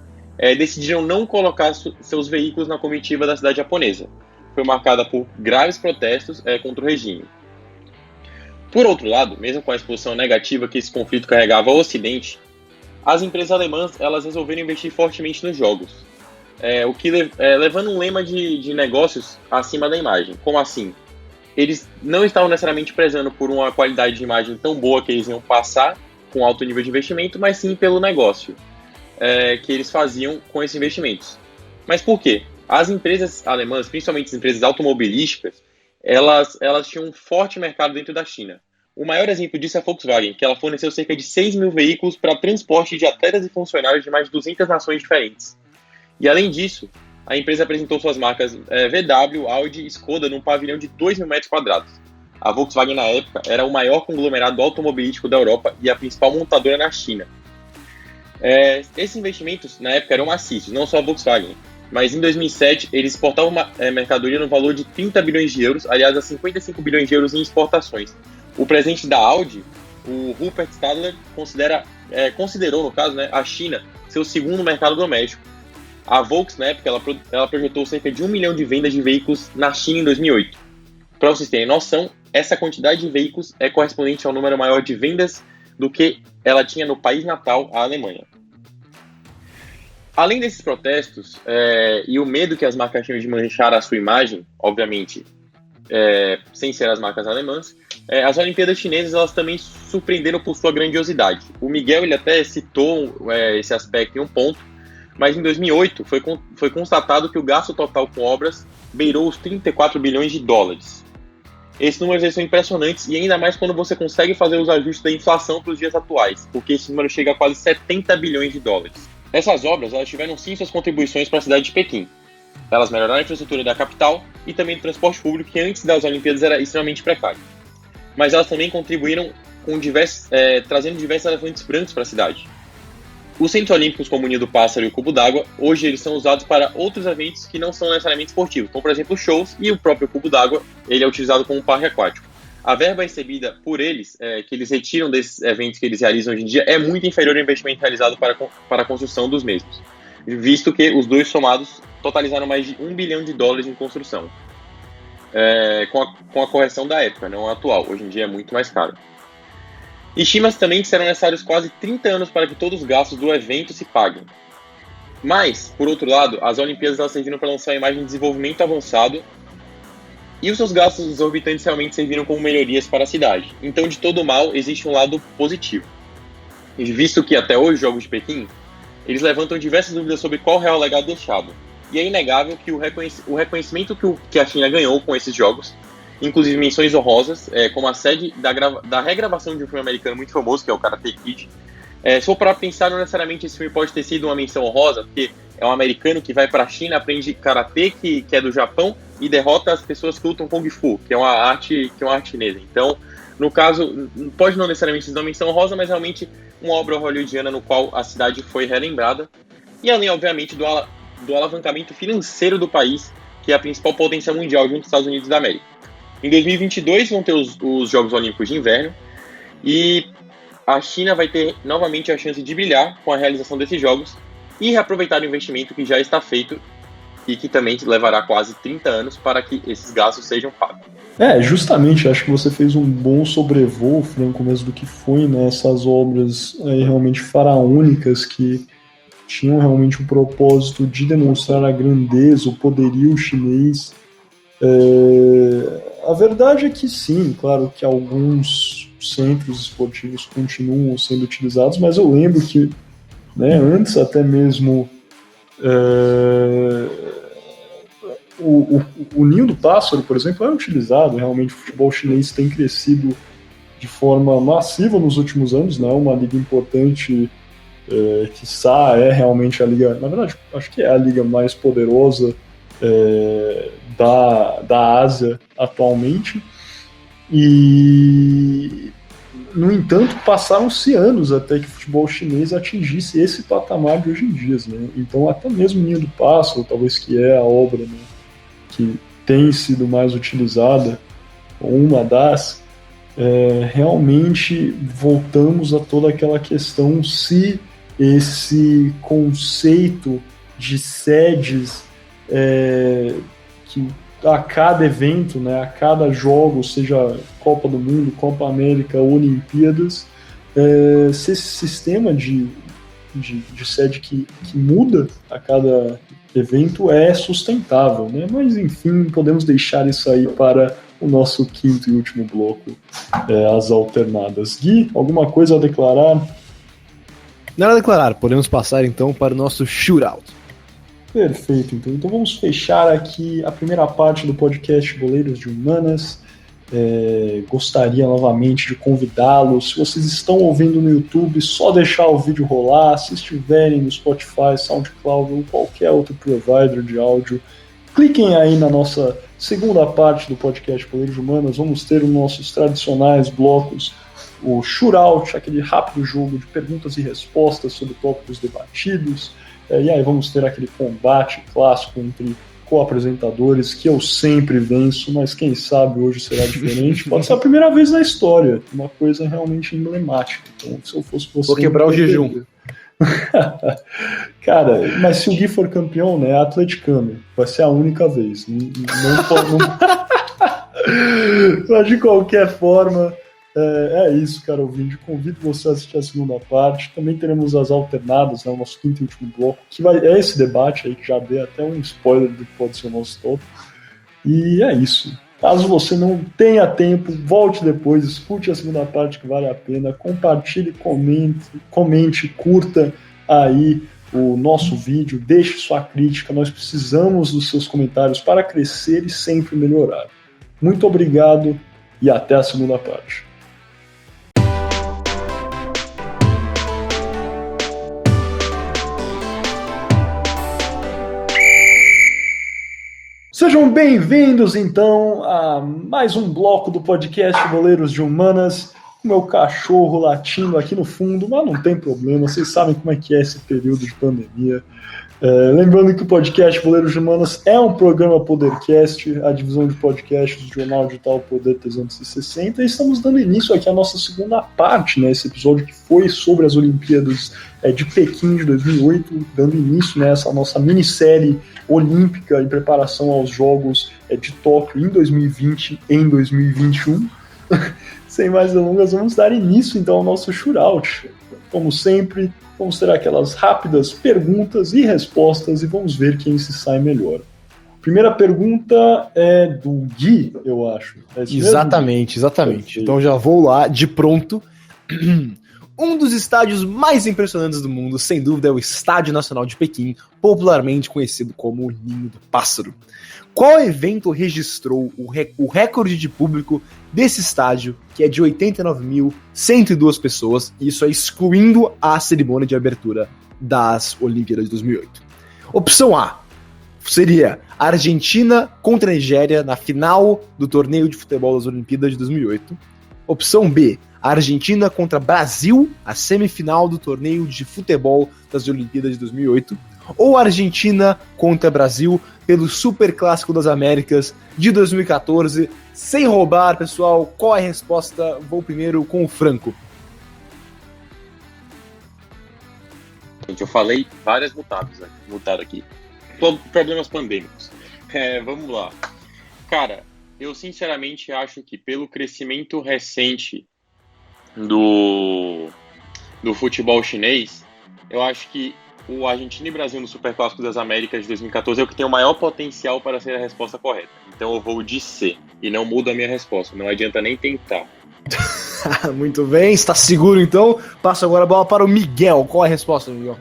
decidiram não colocar seus veículos na comitiva da cidade japonesa. Foi marcada por graves protestos contra o regime. Por outro lado, mesmo com a exposição negativa que esse conflito carregava ao Ocidente, as empresas alemãs elas resolveram investir fortemente nos jogos, levando um lema de negócios acima da imagem. Como assim? Eles não estavam necessariamente prezando por uma qualidade de imagem tão boa que eles iam passar com alto nível de investimento, mas sim pelo negócio que eles faziam com esses investimentos. Mas por quê? As empresas alemãs, principalmente as empresas automobilísticas, elas tinham um forte mercado dentro da China. O maior exemplo disso é a Volkswagen, que ela forneceu cerca de 6 mil veículos para transporte de atletas e funcionários de mais de 200 nações diferentes. E além disso, a empresa apresentou suas marcas VW, Audi e Skoda num pavilhão de 2 mil metros quadrados. A Volkswagen, na época, era o maior conglomerado automobilístico da Europa e a principal montadora na China. Esses investimentos, na época, eram maciços, não só a Volkswagen. Mas em 2007, eles exportavam mercadoria no valor de 30 bilhões de euros, aliás, a 55 bilhões de euros em exportações. O presidente da Audi, o Rupert Stadler, considerou, no caso, a China seu segundo mercado doméstico. A Volks, na época, ela projetou cerca de 1 milhão de vendas de veículos na China em 2008. Para vocês terem noção, essa quantidade de veículos é correspondente ao número maior de vendas do que ela tinha no país natal, a Alemanha. Além desses protestos e o medo que as marcas tinham de manchar a sua imagem, obviamente, sem ser as marcas alemãs, as Olimpíadas chinesas elas também surpreenderam por sua grandiosidade. O Miguel ele até citou esse aspecto em um ponto, mas em 2008 foi constatado que o gasto total com obras beirou os 34 bilhões de dólares. Esses números são impressionantes e ainda mais quando você consegue fazer os ajustes da inflação para os dias atuais, porque esse número chega a quase 70 bilhões de dólares. Essas obras elas tiveram sim suas contribuições para a cidade de Pequim. Elas melhoraram a infraestrutura da capital e também do transporte público, que antes das Olimpíadas era extremamente precário. Mas elas também contribuíram com trazendo diversos elefantes brancos para a cidade. Os Centros Olímpicos, como o Ninho do Pássaro e o Cubo d'Água, hoje eles são usados para outros eventos que não são necessariamente esportivos, como por exemplo shows, e o próprio Cubo d'Água ele é utilizado como um parque aquático. A verba recebida por eles, que eles retiram desses eventos que eles realizam hoje em dia, é muito inferior ao investimento realizado para a construção dos mesmos, visto que os dois somados totalizaram mais de $1 bilhão em construção, com a correção da época, não a atual. Hoje em dia é muito mais caro. Estima-se também que serão necessários quase 30 anos para que todos os gastos do evento se paguem. Mas, por outro lado, as Olimpíadas elas serviram para lançar uma imagem de desenvolvimento avançado e os seus gastos exorbitantes realmente serviram como melhorias para a cidade. Então, de todo mal, existe um lado positivo. E visto que até hoje os Jogos de Pequim, eles levantam diversas dúvidas sobre qual é o real legado deixado. E é inegável que o reconhecimento que a China ganhou com esses Jogos, inclusive menções honrosas, como a sede da regravação de um filme americano muito famoso, que é o Karate Kid. Se for para pensar, não necessariamente esse filme pode ter sido uma menção honrosa, porque é um americano que vai para a China, aprende Karatê, que é do Japão, e derrota as pessoas que lutam Kung Fu, que é uma arte chinesa. Então, no caso, pode não necessariamente ser uma menção honrosa, mas realmente uma obra hollywoodiana no qual a cidade foi relembrada. E além, obviamente, do alavancamento financeiro do país, que é a principal potência mundial junto aos Estados Unidos da América. Em 2022 vão ter os Jogos Olímpicos de Inverno e a China vai ter novamente a chance de brilhar com a realização desses Jogos e reaproveitar o investimento que já está feito e que também levará quase 30 anos para que esses gastos sejam pagos. Justamente, acho que você fez um bom sobrevoo, Franco, mesmo do que foi, né, essas obras aí realmente faraônicas que tinham realmente o propósito de demonstrar a grandeza, o poderio chinês. A verdade é que sim, claro que alguns centros esportivos continuam sendo utilizados, mas eu lembro que, né, antes até mesmo o Ninho do Pássaro, por exemplo, é utilizado. Realmente o futebol chinês tem crescido de forma massiva nos últimos anos, né? Uma liga importante, quiçá é realmente a liga, na verdade, acho que é a liga mais poderosa da Ásia atualmente. E, no entanto, passaram-se anos até que o futebol chinês atingisse esse patamar de hoje em dia, né? Então, até mesmo o Ninho do Pássaro, talvez que é a obra, né, que tem sido mais utilizada, uma das, realmente voltamos a toda aquela questão se esse conceito de sedes que a cada evento, né, a cada jogo, seja Copa do Mundo, Copa América, Olimpíadas, se esse sistema de sede que muda a cada evento é sustentável, né? Mas enfim, podemos deixar isso aí para o nosso quinto e último bloco, as alternadas. Gui, alguma coisa a declarar? Nada a declarar, podemos passar então para o nosso shootout. Perfeito, então vamos fechar aqui a primeira parte do podcast Boleiros de Humanas. Gostaria novamente de convidá-los, se vocês estão ouvindo no YouTube, só deixar o vídeo rolar. Se estiverem no Spotify, SoundCloud ou qualquer outro provider de áudio, cliquem aí na nossa segunda parte do podcast Boleiros de Humanas. Vamos ter os nossos tradicionais blocos, o shootout, aquele rápido jogo de perguntas e respostas sobre tópicos debatidos. E aí vamos ter aquele combate clássico entre co-apresentadores, que eu sempre venço, mas quem sabe hoje será diferente. Pode ser a primeira vez na história, uma coisa realmente emblemática. Então, se eu fosse você... Vou quebrar o jejum. Cara, mas se o Gui for campeão, né, é atleticano. Vai ser a única vez. Não... Mas de qualquer forma... É isso, cara, ouvinte. Convido você a assistir a segunda parte. Também teremos as alternadas, né, o nosso quinto e último bloco, que é esse debate aí, que já dei até um spoiler do que pode ser o nosso top. E é isso. Caso você não tenha tempo, volte depois, escute a segunda parte, que vale a pena. Compartilhe, comente, curta aí o nosso vídeo, deixe sua crítica. Nós precisamos dos seus comentários para crescer e sempre melhorar. Muito obrigado e até a segunda parte. Sejam bem-vindos, então, a mais um bloco do podcast Boleiros de Humanas. o meu cachorro latindo aqui no fundo, mas não tem problema, vocês sabem como é que é esse período de pandemia. Lembrando que o podcast Boleiros de Humanas é um programa Podercast, a divisão de podcasts do jornal digital Poder 360, e estamos dando início aqui à nossa segunda parte, né, esse episódio que foi sobre as Olimpíadas de Pequim de 2008, dando início nessa nossa minissérie olímpica em preparação aos Jogos de Tóquio em 2020 e em 2021. Sem mais delongas, vamos dar início então ao nosso shootout. Como sempre, vamos ter aquelas rápidas perguntas e respostas e vamos ver quem se sai melhor. Primeira pergunta é do Gui, eu acho. Exatamente. Perfeito. Então já vou lá, de pronto. Um dos estádios mais impressionantes do mundo, sem dúvida, é o Estádio Nacional de Pequim, popularmente conhecido como o Ninho do Pássaro. Qual evento registrou o recorde de público desse estádio, que é de 89.102 pessoas, e isso é excluindo a cerimônia de abertura das Olimpíadas de 2008? Opção A seria Argentina contra a Nigéria na final do torneio de futebol das Olimpíadas de 2008. Opção B, Argentina contra Brasil, a semifinal do torneio de futebol das Olimpíadas de 2008. Ou Argentina contra Brasil pelo Super Clássico das Américas de 2014. Sem roubar, pessoal, qual é a resposta? Vou primeiro com o Franco. Gente, eu falei várias mutadas aqui. Problemas pandêmicos. Vamos lá. Cara, eu sinceramente acho que pelo crescimento recente do futebol chinês, eu acho que o Argentina e Brasil no Superclássico das Américas de 2014 é o que tem o maior potencial para ser a resposta correta. Então eu vou de C e não mudo a minha resposta. Não adianta nem tentar. Muito bem, está seguro então? Passo agora a bola para o Miguel. Qual é a resposta, Miguel?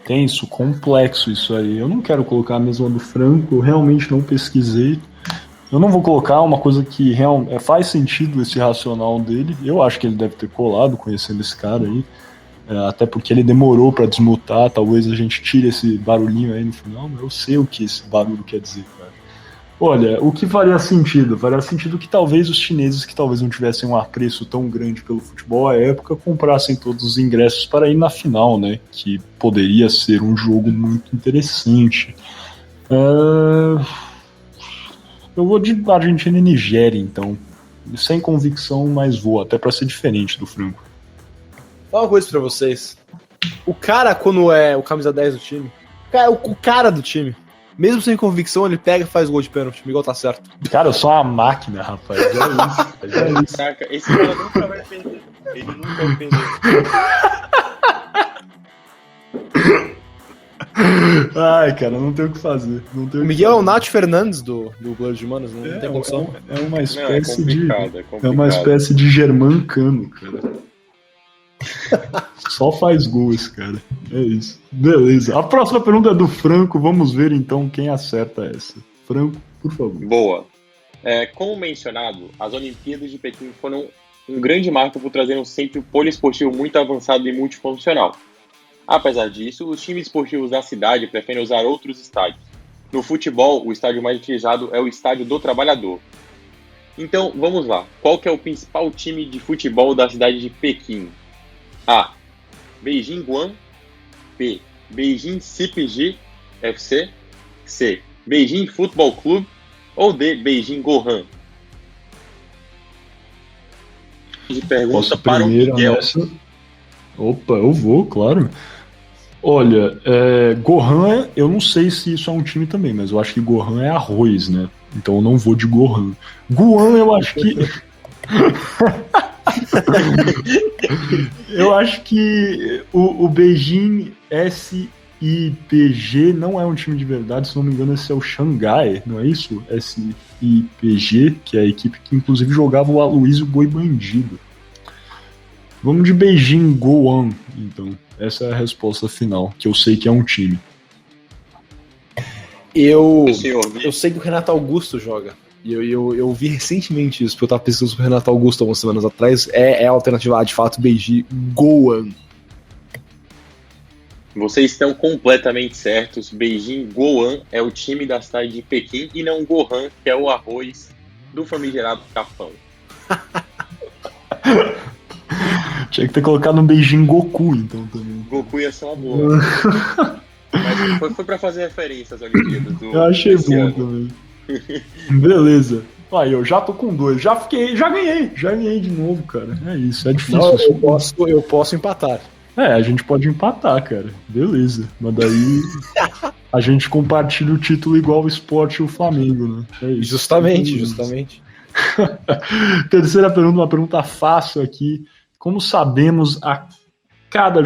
Tenso, complexo isso aí. Eu não quero colocar a mesma do Franco, eu realmente não pesquisei. Eu não vou colocar uma coisa que faz sentido esse racional dele. Eu acho que ele deve ter colado conhecendo esse cara aí. Até porque ele demorou para desmutar, talvez a gente tire esse barulhinho aí no final, mas eu sei o que esse barulho quer dizer, cara. Olha, o que faria sentido? Faria sentido que talvez os chineses, que talvez não tivessem um apreço tão grande pelo futebol à época, comprassem todos os ingressos para ir na final, né? Que poderia ser um jogo muito interessante. Eu vou de Argentina e Nigéria, então. Sem convicção, mas vou, até para ser diferente do Franco. Fala uma coisa pra vocês. O cara, quando é o camisa 10 do time, o cara do time, mesmo sem convicção, ele pega e faz gol de pênalti. O Miguel tá certo. Cara, eu sou uma máquina, rapaz. É isso. Caraca, esse cara nunca vai perder. Ele nunca vai perder. Ai, cara, não tem o que fazer. O Miguel é o Nath Fernandes do Boleiros de Humanas, não tem condição. É uma espécie complicado. É uma espécie de Germancano, cara. Só faz gol esse cara. É isso. Beleza. A próxima pergunta é do Franco. Vamos ver então quem acerta essa. Franco, por favor. Boa. Como mencionado, as Olimpíadas de Pequim foram um grande marco por trazer um centro poliesportivo muito avançado e multifuncional. Apesar disso, os times esportivos da cidade preferem usar outros estádios. No futebol, o estádio mais utilizado é o Estádio do Trabalhador. Então, vamos lá. Qual que é o principal time de futebol da cidade de Pequim? A. Beijing Guan. B. Beijing CPG FC. C. Beijing Futebol Clube. Ou D. Beijing Gohan. De pergunta para o Miguel. Nessa? Opa, eu vou, claro. Olha, Gohan, eu não sei se isso é um time também, mas eu acho que Gohan é arroz, né? Então eu não vou de Gohan. Guan, eu acho que... Eu acho que o Beijing SIPG não é um time de verdade, se não me engano esse é o Xangai, não é isso? SIPG, que é a equipe que inclusive jogava o Aloysio Boi Bandido. Vamos de Beijing Goan, então. Essa é a resposta final, que eu sei que é um time. Eu sei que o Renato Augusto joga. E eu vi recentemente isso, porque eu tava pesquisando sobre o Renato Augusto algumas semanas atrás. É a alternativa A, de fato, Beijing Goan. Vocês estão completamente certos. Beijing Goan é o time da cidade de Pequim e não Gohan, que é o arroz do famigerado Capão. Tinha que ter colocado um beijinho Goku, então, também. Goku ia ser uma boa. Mas foi pra fazer referência às Olimpíadas. Eu achei bom ano. também. Beleza. Aí, eu já tô com 2. Já ganhei de novo, cara. É isso, é difícil. Não, eu posso empatar. A gente pode empatar, cara. Beleza. Mas daí a gente compartilha o título igual o Sport e o Flamengo, né? É isso. Justamente. Terceira pergunta, uma pergunta fácil aqui. Como sabemos, a cada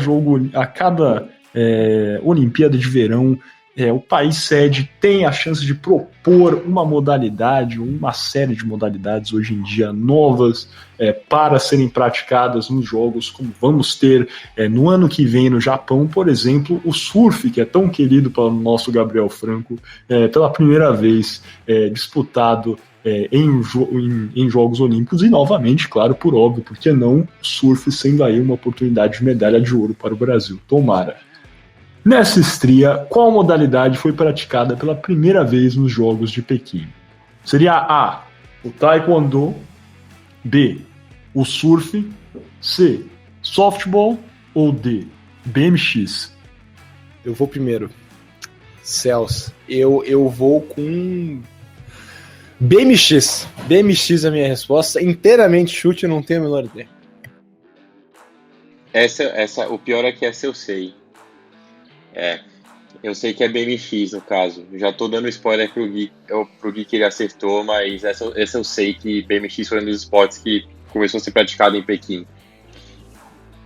Olimpíada de Verão, o país sede tem a chance de propor uma modalidade, ou uma série de modalidades hoje em dia novas para serem praticadas nos Jogos, como vamos ter no ano que vem no Japão, por exemplo, o surf, que é tão querido pelo nosso Gabriel Franco, pela primeira vez disputado em Jogos Olímpicos e novamente, claro, por óbvio, porque não o surf sendo aí uma oportunidade de medalha de ouro para o Brasil. Tomara. Nessa estreia, qual modalidade foi praticada pela primeira vez nos Jogos de Pequim? Seria A, o Taekwondo, B, o surf, C, softball ou D, BMX? Eu vou primeiro. Celso, eu vou com BMX. BMX é a minha resposta. Inteiramente chute, eu não tenho a menor ideia. O pior é que essa eu sei. Eu sei que é BMX no caso. Já tô dando spoiler pro Gui que ele acertou, mas essa eu sei que BMX foi um dos esportes que começou a ser praticado em Pequim.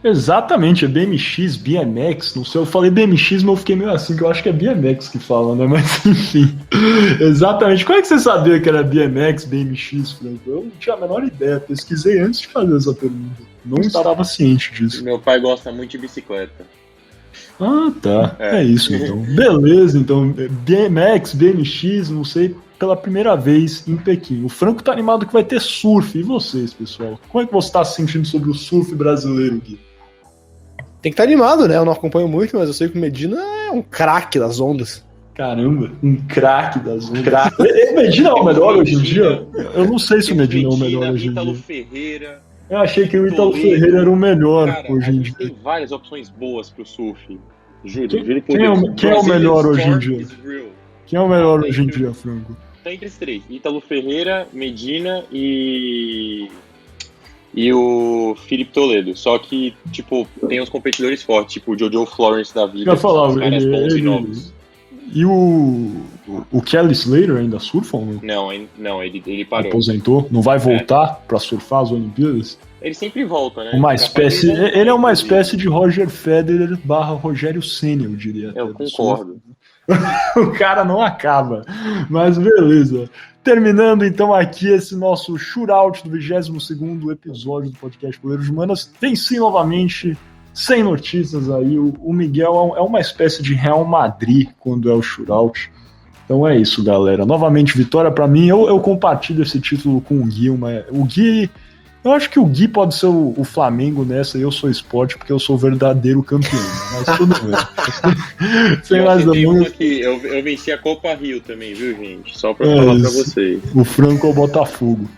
Exatamente, é BMX, BMX, não sei, eu falei BMX, mas eu fiquei meio assim, que eu acho que é BMX que fala, né, mas enfim, exatamente. Como é que você sabia que era BMX, BMX, Franco? Eu não tinha a menor ideia, pesquisei antes de fazer essa pergunta, não estava ciente disso. Meu pai gosta muito de bicicleta. Ah, tá, é isso então. Beleza, então, BMX, BMX, não sei, pela primeira vez em Pequim. O Franco tá animado que vai ter surf, e vocês, pessoal? Como é que você tá se sentindo sobre o surf brasileiro, Gui? Tem que estar animado, né? Eu não acompanho muito, mas eu sei que o Medina é um craque das ondas. Caramba, um craque das ondas. O Medina é o melhor hoje em dia? Eu não sei se o Medina é o melhor hoje em dia. Ítalo Ferreira. Eu achei que o Ítalo Ferreira era o melhor, cara, hoje em dia. Tem várias opções boas pro surf. Juro Quem é o melhor hoje em dia? Quem é o melhor hoje em dia, Franco? Tá entre os três. Ítalo Ferreira, Medina e o Felipe Toledo. Só que, tipo, tem uns competidores fortes, tipo o Jojo Florence da vida. Eu ia falar, caras bons e novos. E o Kelly Slater ainda surfa ou não? Não, ele parou. Aposentou? Não vai voltar pra surfar as Olimpíadas? Ele sempre volta, né? Ele é uma espécie de Roger Federer / Rogério Ceni, eu diria. Eu concordo. O cara não acaba. Mas beleza. Terminando então aqui esse nosso shootout do 22º episódio do podcast Boleiros de Humanas. Venci novamente, sem notícias aí. O Miguel é uma espécie de Real Madrid quando é o shootout. Então é isso, galera. Novamente, vitória pra mim. Eu compartilho esse título com o Gui. O Gui... Eu acho que o Gui pode ser o Flamengo nessa e eu sou Sport porque eu sou o verdadeiro campeão. Mas tudo bem. Sem mais uma que eu venci a Copa Rio também, viu, gente? Só pra falar pra vocês. O Franco é o Botafogo.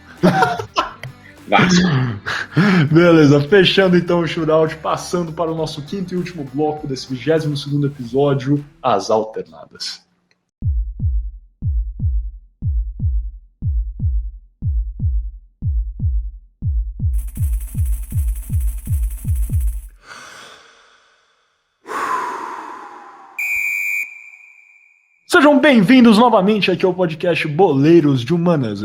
Beleza, fechando então o shootout, passando para o nosso quinto e último bloco desse 22º episódio, as alternadas. Sejam bem-vindos novamente aqui ao podcast Boleiros de Humanas.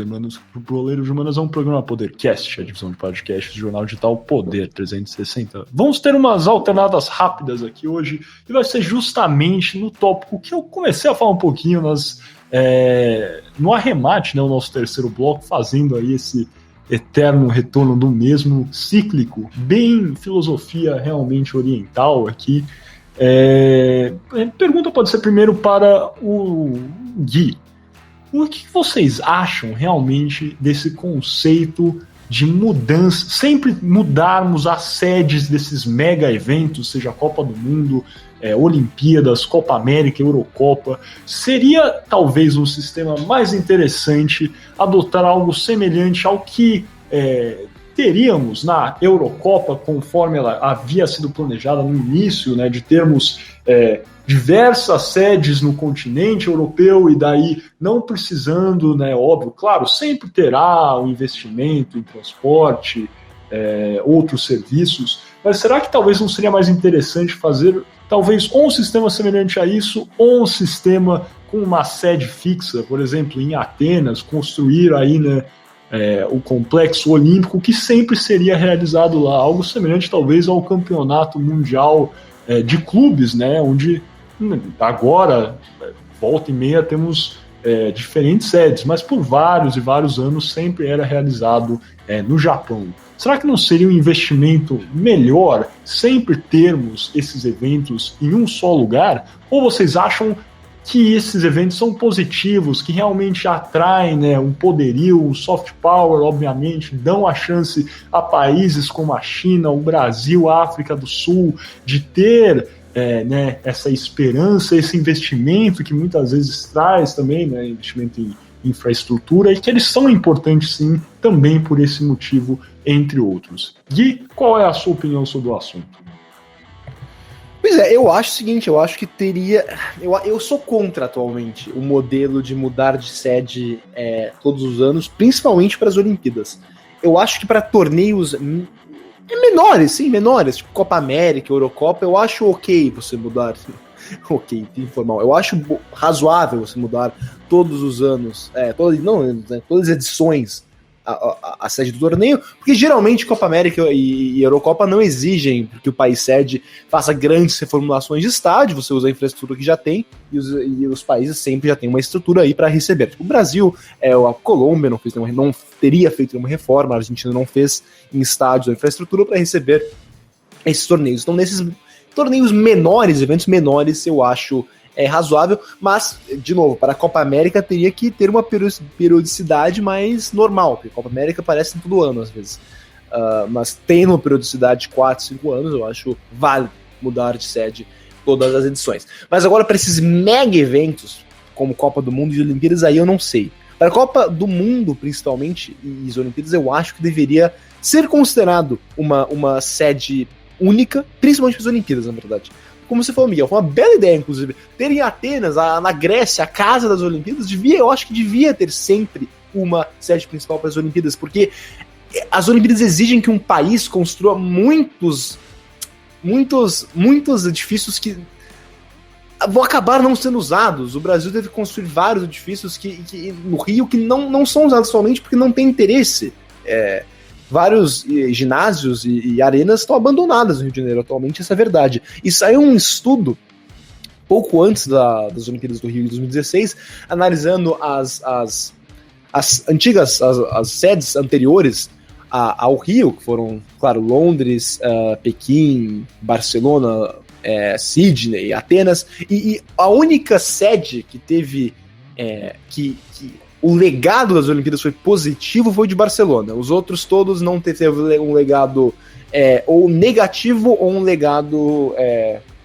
Boleiros de Humanas é um programa Podercast, a divisão de podcasts do jornal digital Poder 360. Vamos ter umas alternadas rápidas aqui hoje e vai ser justamente no tópico que eu comecei a falar um pouquinho no arremate, né, o nosso terceiro bloco, fazendo aí esse eterno retorno do mesmo, cíclico, bem filosofia realmente oriental aqui. Pergunta pode ser primeiro para o Gui. O que vocês acham realmente desse conceito de mudança, sempre mudarmos as sedes desses mega eventos, seja a Copa do Mundo, Olimpíadas, Copa América, Eurocopa? Seria talvez um sistema mais interessante adotar algo semelhante ao que teríamos na Eurocopa, conforme ela havia sido planejada no início, né, de termos diversas sedes no continente europeu e daí não precisando, né, óbvio, claro, sempre terá um investimento em transporte, outros serviços, mas será que talvez não seria mais interessante fazer talvez um sistema semelhante a isso ou um sistema com uma sede fixa, por exemplo, em Atenas, construir aí, né, o complexo olímpico, que sempre seria realizado lá, algo semelhante talvez ao campeonato mundial de clubes, né, onde agora, volta e meia, temos diferentes sedes, mas por vários e vários anos sempre era realizado no Japão. Será que não seria um investimento melhor sempre termos esses eventos em um só lugar? Ou vocês acham que esses eventos são positivos, que realmente atraem, né, um poderio, um soft power, obviamente, dão a chance a países como a China, o Brasil, a África do Sul, de ter né, essa esperança, esse investimento que muitas vezes traz também, né, investimento em infraestrutura, e que eles são importantes sim, também por esse motivo, entre outros. Gui, qual é a sua opinião sobre o assunto? Pois é, eu acho o seguinte, eu acho que teria... Eu sou contra atualmente o modelo de mudar de sede todos os anos, principalmente para as Olimpíadas. Eu acho que para torneios menores, tipo Copa América, Eurocopa, eu acho ok você mudar, ok, informal. Eu acho razoável você mudar todos os anos, todas as edições a sede do torneio, porque geralmente Copa América e Eurocopa não exigem que o país sede faça grandes reformulações de estádio, você usa a infraestrutura que já tem, e os países sempre já têm uma estrutura aí para receber. Tipo, o Brasil, a Colômbia não teria feito nenhuma reforma, a Argentina não fez em estádios a infraestrutura para receber esses torneios. Então, nesses torneios menores, eventos menores, eu acho razoável, mas, de novo, para a Copa América teria que ter uma periodicidade mais normal, porque a Copa América aparece todo ano, às vezes. Mas tendo uma periodicidade de 4, 5 anos, eu acho válido mudar de sede todas as edições. Mas agora, para esses mega eventos, como Copa do Mundo e Olimpíadas, aí eu não sei. Para a Copa do Mundo, principalmente, e as Olimpíadas, eu acho que deveria ser considerado uma sede única, principalmente para as Olimpíadas, na verdade. Como você falou, Miguel, foi uma bela ideia, inclusive, ter em Atenas, na Grécia, a casa das Olimpíadas, eu acho que devia ter sempre uma sede principal para as Olimpíadas, porque as Olimpíadas exigem que um país construa muitos edifícios que vão acabar não sendo usados. O Brasil deve construir vários edifícios no Rio que não são usados somente porque não tem interesse. Vários ginásios e arenas estão abandonadas no Rio de Janeiro atualmente, essa é a verdade. E saiu um estudo, pouco antes das Olimpíadas do Rio de 2016, analisando as sedes anteriores ao Rio, que foram, claro, Londres, Pequim, Barcelona, Sydney, Atenas, e a única sede que teve o legado das Olimpíadas foi positivo foi de Barcelona. Os outros todos não teve um legado ou negativo ou um legado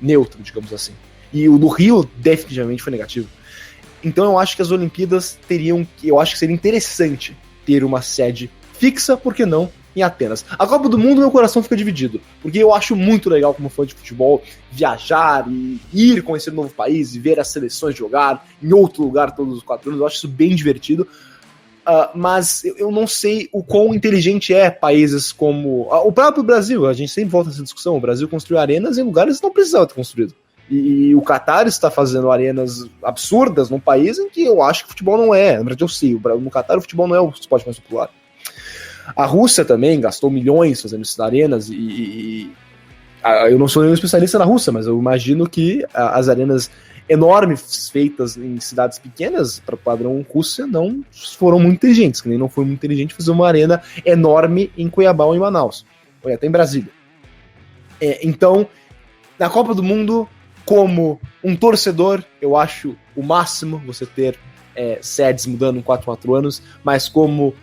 neutro, digamos assim. E o do Rio definitivamente foi negativo. Então eu acho que as Olimpíadas eu acho que seria interessante ter uma sede fixa, por que não, em Atenas. A Copa do Mundo, meu coração fica dividido, porque eu acho muito legal, como fã de futebol, viajar e ir conhecer um novo país e ver as seleções jogar em outro lugar todos os 4 anos. Eu acho isso bem divertido, mas eu não sei o quão inteligente países como o próprio Brasil. A gente sempre volta nessa discussão. O Brasil construiu arenas em lugares que não precisava ter construído. E o Qatar está fazendo arenas absurdas num país em que eu acho que o futebol não é. Na verdade, eu sei, no Qatar o futebol não é o esporte mais popular. A Rússia também gastou milhões fazendo essas arenas eu não sou nenhum especialista na Rússia, mas eu imagino que as arenas enormes feitas em cidades pequenas, para o padrão Rússia, não foram muito inteligentes, que nem não foi muito inteligente fazer uma arena enorme em Cuiabá ou em Manaus, ou até em Brasília. Então, na Copa do Mundo, como um torcedor, eu acho o máximo você ter sedes mudando em 4 anos, mas como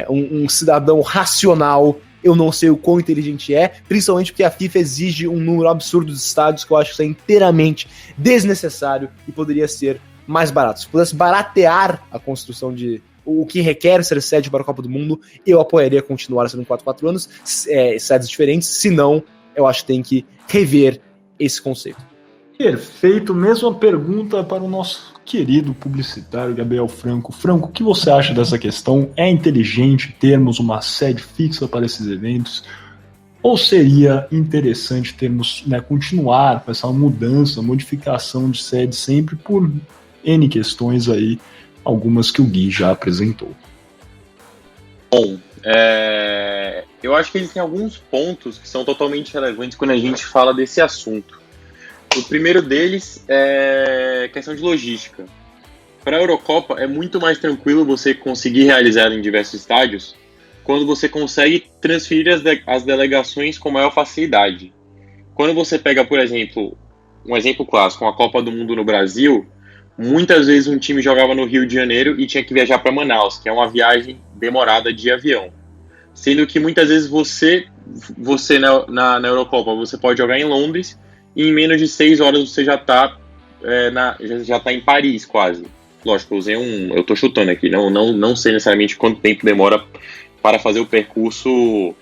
um cidadão racional, eu não sei o quão inteligente principalmente porque a FIFA exige um número absurdo de estádios que eu acho que isso é inteiramente desnecessário e poderia ser mais barato. Se pudesse baratear a construção de o que requer ser sede para a Copa do Mundo, eu apoiaria continuar sendo 4 anos, sedes diferentes, senão eu acho que tem que rever esse conceito. Perfeito, mesma pergunta para o nosso querido publicitário Gabriel Franco. Franco, o que você acha dessa questão? É inteligente termos uma sede fixa para esses eventos? Ou seria interessante termos, continuar com essa mudança, modificação de sede sempre por N questões aí, algumas que o Gui já apresentou? Bom, eu acho que existem alguns pontos que são totalmente relevantes quando a gente fala desse assunto. O primeiro deles é questão de logística. Para a Eurocopa é muito mais tranquilo você conseguir realizar ela em diversos estádios quando você consegue transferir as delegações com maior facilidade. Quando você pega, por exemplo, um exemplo clássico, a Copa do Mundo no Brasil, muitas vezes um time jogava no Rio de Janeiro e tinha que viajar para Manaus, que é uma viagem demorada de avião. Sendo que muitas vezes você na Eurocopa, você pode jogar em Londres e em menos de 6 horas você já está em Paris, quase. Lógico, eu tô chutando aqui, não sei necessariamente quanto tempo demora para fazer o percurso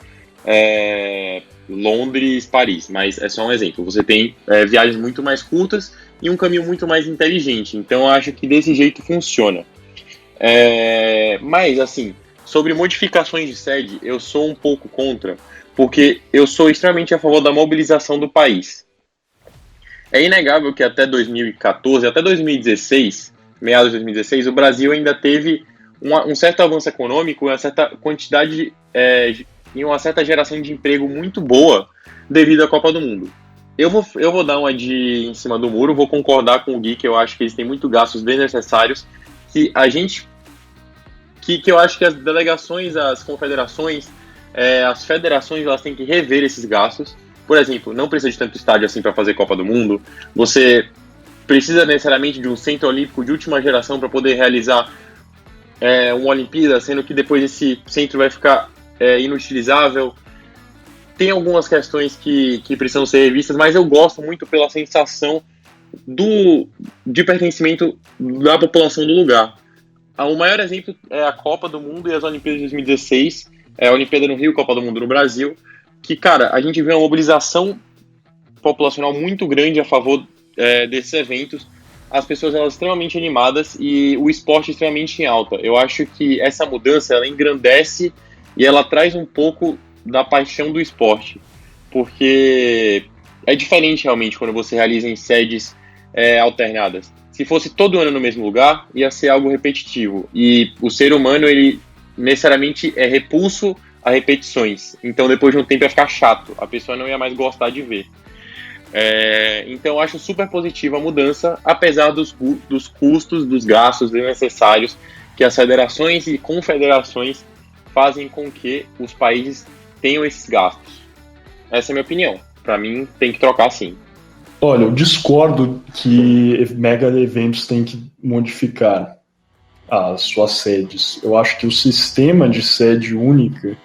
Londres-Paris, mas é só um exemplo. Você tem viagens muito mais curtas e um caminho muito mais inteligente, então eu acho que desse jeito funciona. Mas, assim, sobre modificações de sede, eu sou um pouco contra, porque eu sou extremamente a favor da mobilização do país. É inegável que até 2014, até 2016, meados de 2016, o Brasil ainda teve um certo avanço econômico, uma certa quantidade e uma certa geração de emprego muito boa devido à Copa do Mundo. Eu vou dar uma de em cima do muro, vou concordar com o Gui, que eu acho que eles têm muito gastos desnecessários, que eu acho que as delegações, as confederações, as federações, elas têm que rever esses gastos. Por exemplo, não precisa de tanto estádio assim para fazer Copa do Mundo. Você precisa necessariamente de um centro olímpico de última geração para poder realizar uma Olimpíada, sendo que depois esse centro vai ficar inutilizável. Tem algumas questões que precisam ser revistas, mas eu gosto muito pela sensação de pertencimento da população do lugar. O maior exemplo é a Copa do Mundo e as Olimpíadas de 2016, a Olimpíada no Rio, Copa do Mundo no Brasil, que, cara, a gente vê uma mobilização populacional muito grande a favor desses eventos, as pessoas elas extremamente animadas e o esporte extremamente em alta. Eu acho que essa mudança, ela engrandece e ela traz um pouco da paixão do esporte, porque é diferente realmente quando você realiza em sedes alternadas. Se fosse todo ano no mesmo lugar, ia ser algo repetitivo, e o ser humano, ele necessariamente é repulso a repetições, então depois de um tempo ia ficar chato, a pessoa não ia mais gostar de ver. Então eu acho super positiva a mudança, apesar dos custos, dos gastos desnecessários que as federações e confederações fazem com que os países tenham esses gastos. Essa é a minha opinião. Para mim, tem que trocar sim. Olha, eu discordo que mega eventos têm que modificar as suas sedes. Eu acho que o sistema de sede única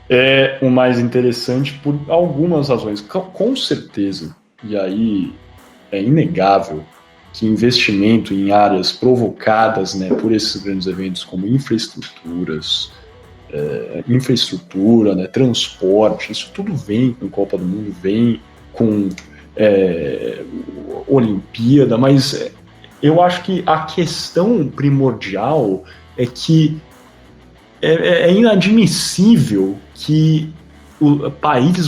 é o mais interessante por algumas razões. Com certeza, e aí é inegável, que investimento em áreas provocadas, né, por esses grandes eventos como infraestrutura, né, transporte, isso tudo vem com Copa do Mundo, vem com Olimpíada, mas eu acho que a questão primordial é que é inadmissível que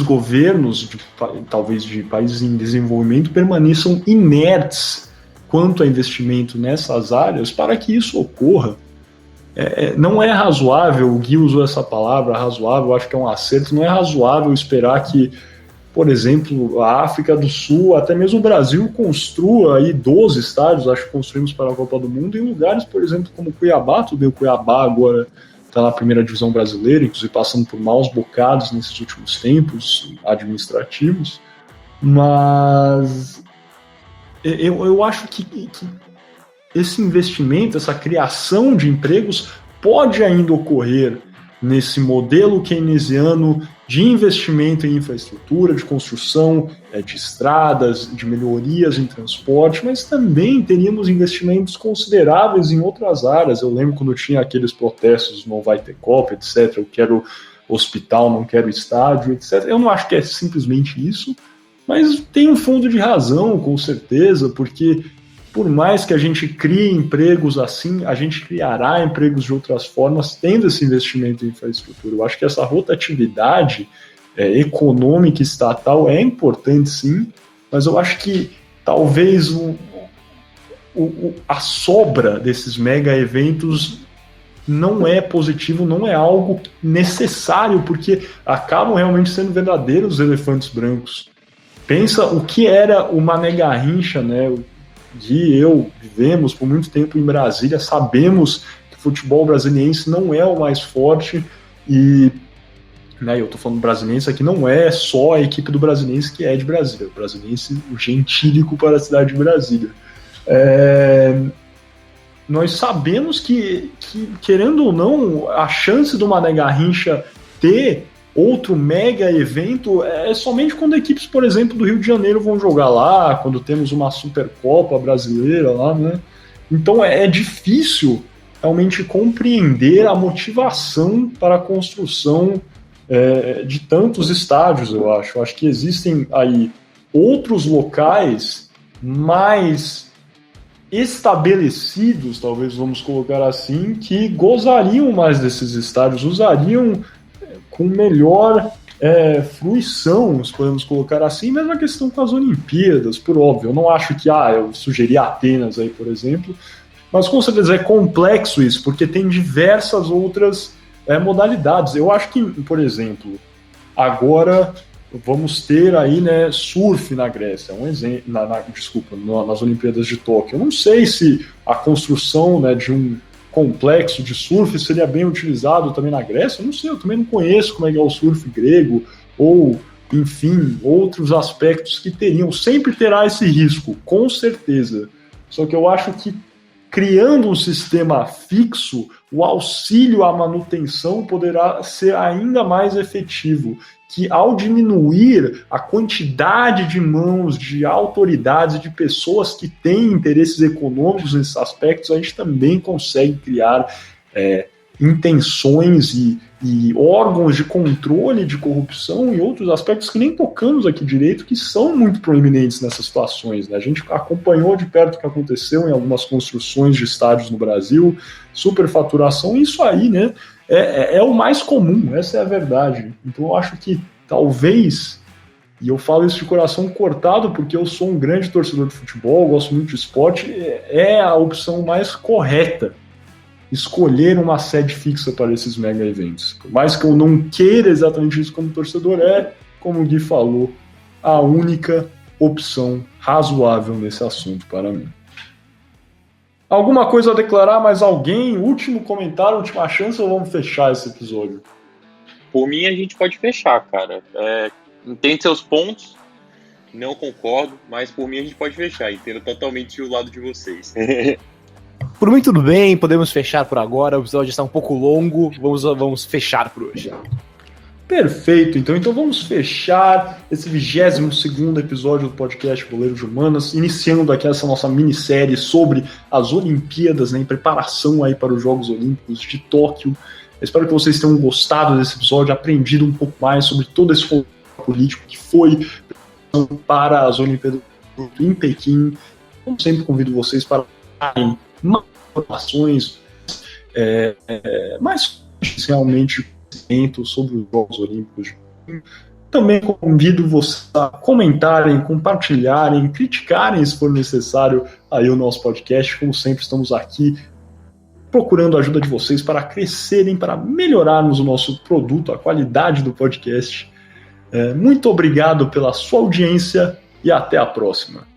governos, talvez de países em desenvolvimento, permaneçam inertes quanto a investimento nessas áreas para que isso ocorra. Não é razoável, o Gui usou essa palavra, razoável, acho que é um acerto, não é razoável esperar que, por exemplo, a África do Sul, até mesmo o Brasil, construa aí 12 estádios, acho que construímos para a Copa do Mundo, em lugares, por exemplo, como Cuiabá. Tudo bem, o Cuiabá agora está na primeira divisão brasileira, inclusive passando por maus bocados nesses últimos tempos administrativos, mas eu acho que esse investimento, essa criação de empregos pode ainda ocorrer nesse modelo keynesiano de investimento em infraestrutura, de construção de estradas, de melhorias em transporte, mas também teríamos investimentos consideráveis em outras áreas. Eu lembro quando tinha aqueles protestos, não vai ter Copa, etc., eu quero hospital, não quero estádio, etc. Eu não acho que é simplesmente isso, mas tem um fundo de razão, com certeza, porque por mais que a gente crie empregos assim, a gente criará empregos de outras formas, tendo esse investimento em infraestrutura. Eu acho que essa rotatividade econômica e estatal é importante, sim, mas eu acho que talvez a sobra desses mega eventos não é positivo, não é algo necessário, porque acabam realmente sendo verdadeiros elefantes brancos. Pensa o que era o Mané Garrincha, né? E eu vivemos por muito tempo em Brasília, sabemos que o futebol brasiliense não é o mais forte e, né, eu tô falando brasiliense aqui, não é só a equipe do Brasiliense que é de Brasília, o Brasiliense, o gentílico para a cidade de Brasília. Nós sabemos que, querendo ou não, a chance do Mané Garrincha ter outro mega evento é somente quando equipes, por exemplo, do Rio de Janeiro vão jogar lá, quando temos uma Supercopa brasileira lá, né? Então é difícil realmente compreender a motivação para a construção de tantos estádios, eu acho. Eu acho que existem aí outros locais mais estabelecidos, talvez vamos colocar assim, que gozariam mais desses estádios, usariam com melhor fruição, podemos colocar assim, mesma questão com as Olimpíadas, por óbvio. Eu não acho que eu sugeri Atenas aí, por exemplo, mas com certeza é complexo isso, porque tem diversas outras modalidades. Eu acho que, por exemplo, agora vamos ter aí, né, surf na Grécia, um exemplo, nas Olimpíadas de Tóquio. Eu não sei se a construção, né, de um complexo de surf seria bem utilizado também na Grécia, eu não sei, eu também não conheço como é que é o surf grego, ou, enfim, outros aspectos que teriam, sempre terá esse risco, com certeza, só que eu acho que criando um sistema fixo, o auxílio à manutenção poderá ser ainda mais efetivo, que ao diminuir a quantidade de mãos, de autoridades, de pessoas que têm interesses econômicos nesses aspectos, a gente também consegue criar intenções e órgãos de controle de corrupção e outros aspectos que nem tocamos aqui direito, que são muito proeminentes nessas situações, né? A gente acompanhou de perto o que aconteceu em algumas construções de estádios no Brasil, superfaturação, isso aí, né, é o mais comum, essa é a verdade. Então eu acho que talvez, e eu falo isso de coração cortado porque eu sou um grande torcedor de futebol, gosto muito de esporte, é a opção mais correta escolher uma sede fixa para esses mega eventos. Por mais que eu não queira exatamente isso como torcedor, como o Gui falou, a única opção razoável nesse assunto para mim. Alguma coisa a declarar, mais alguém? Último comentário, última chance, ou vamos fechar esse episódio? Por mim, a gente pode fechar, cara. Entendo seus pontos, não concordo, mas por mim a gente pode fechar. Entendo totalmente o lado de vocês. Por mim tudo bem, podemos fechar por agora, o episódio está um pouco longo, vamos fechar por hoje. Perfeito, então vamos fechar esse 22º episódio do podcast Boleiro de Humanas, iniciando aqui essa nossa minissérie sobre as Olimpíadas, né, em preparação aí para os Jogos Olímpicos de Tóquio. Eu espero que vocês tenham gostado desse episódio, aprendido um pouco mais sobre todo esse político que foi para as Olimpíadas em Pequim. Como sempre, convido vocês para darem mais informações, mais realmente sobre os Jogos Olímpicos. Também convido vocês a comentarem, compartilharem, criticarem, se for necessário, aí o nosso podcast. Como sempre, estamos aqui procurando a ajuda de vocês para crescerem, para melhorarmos o nosso produto, a qualidade do podcast. Muito obrigado pela sua audiência e até a próxima.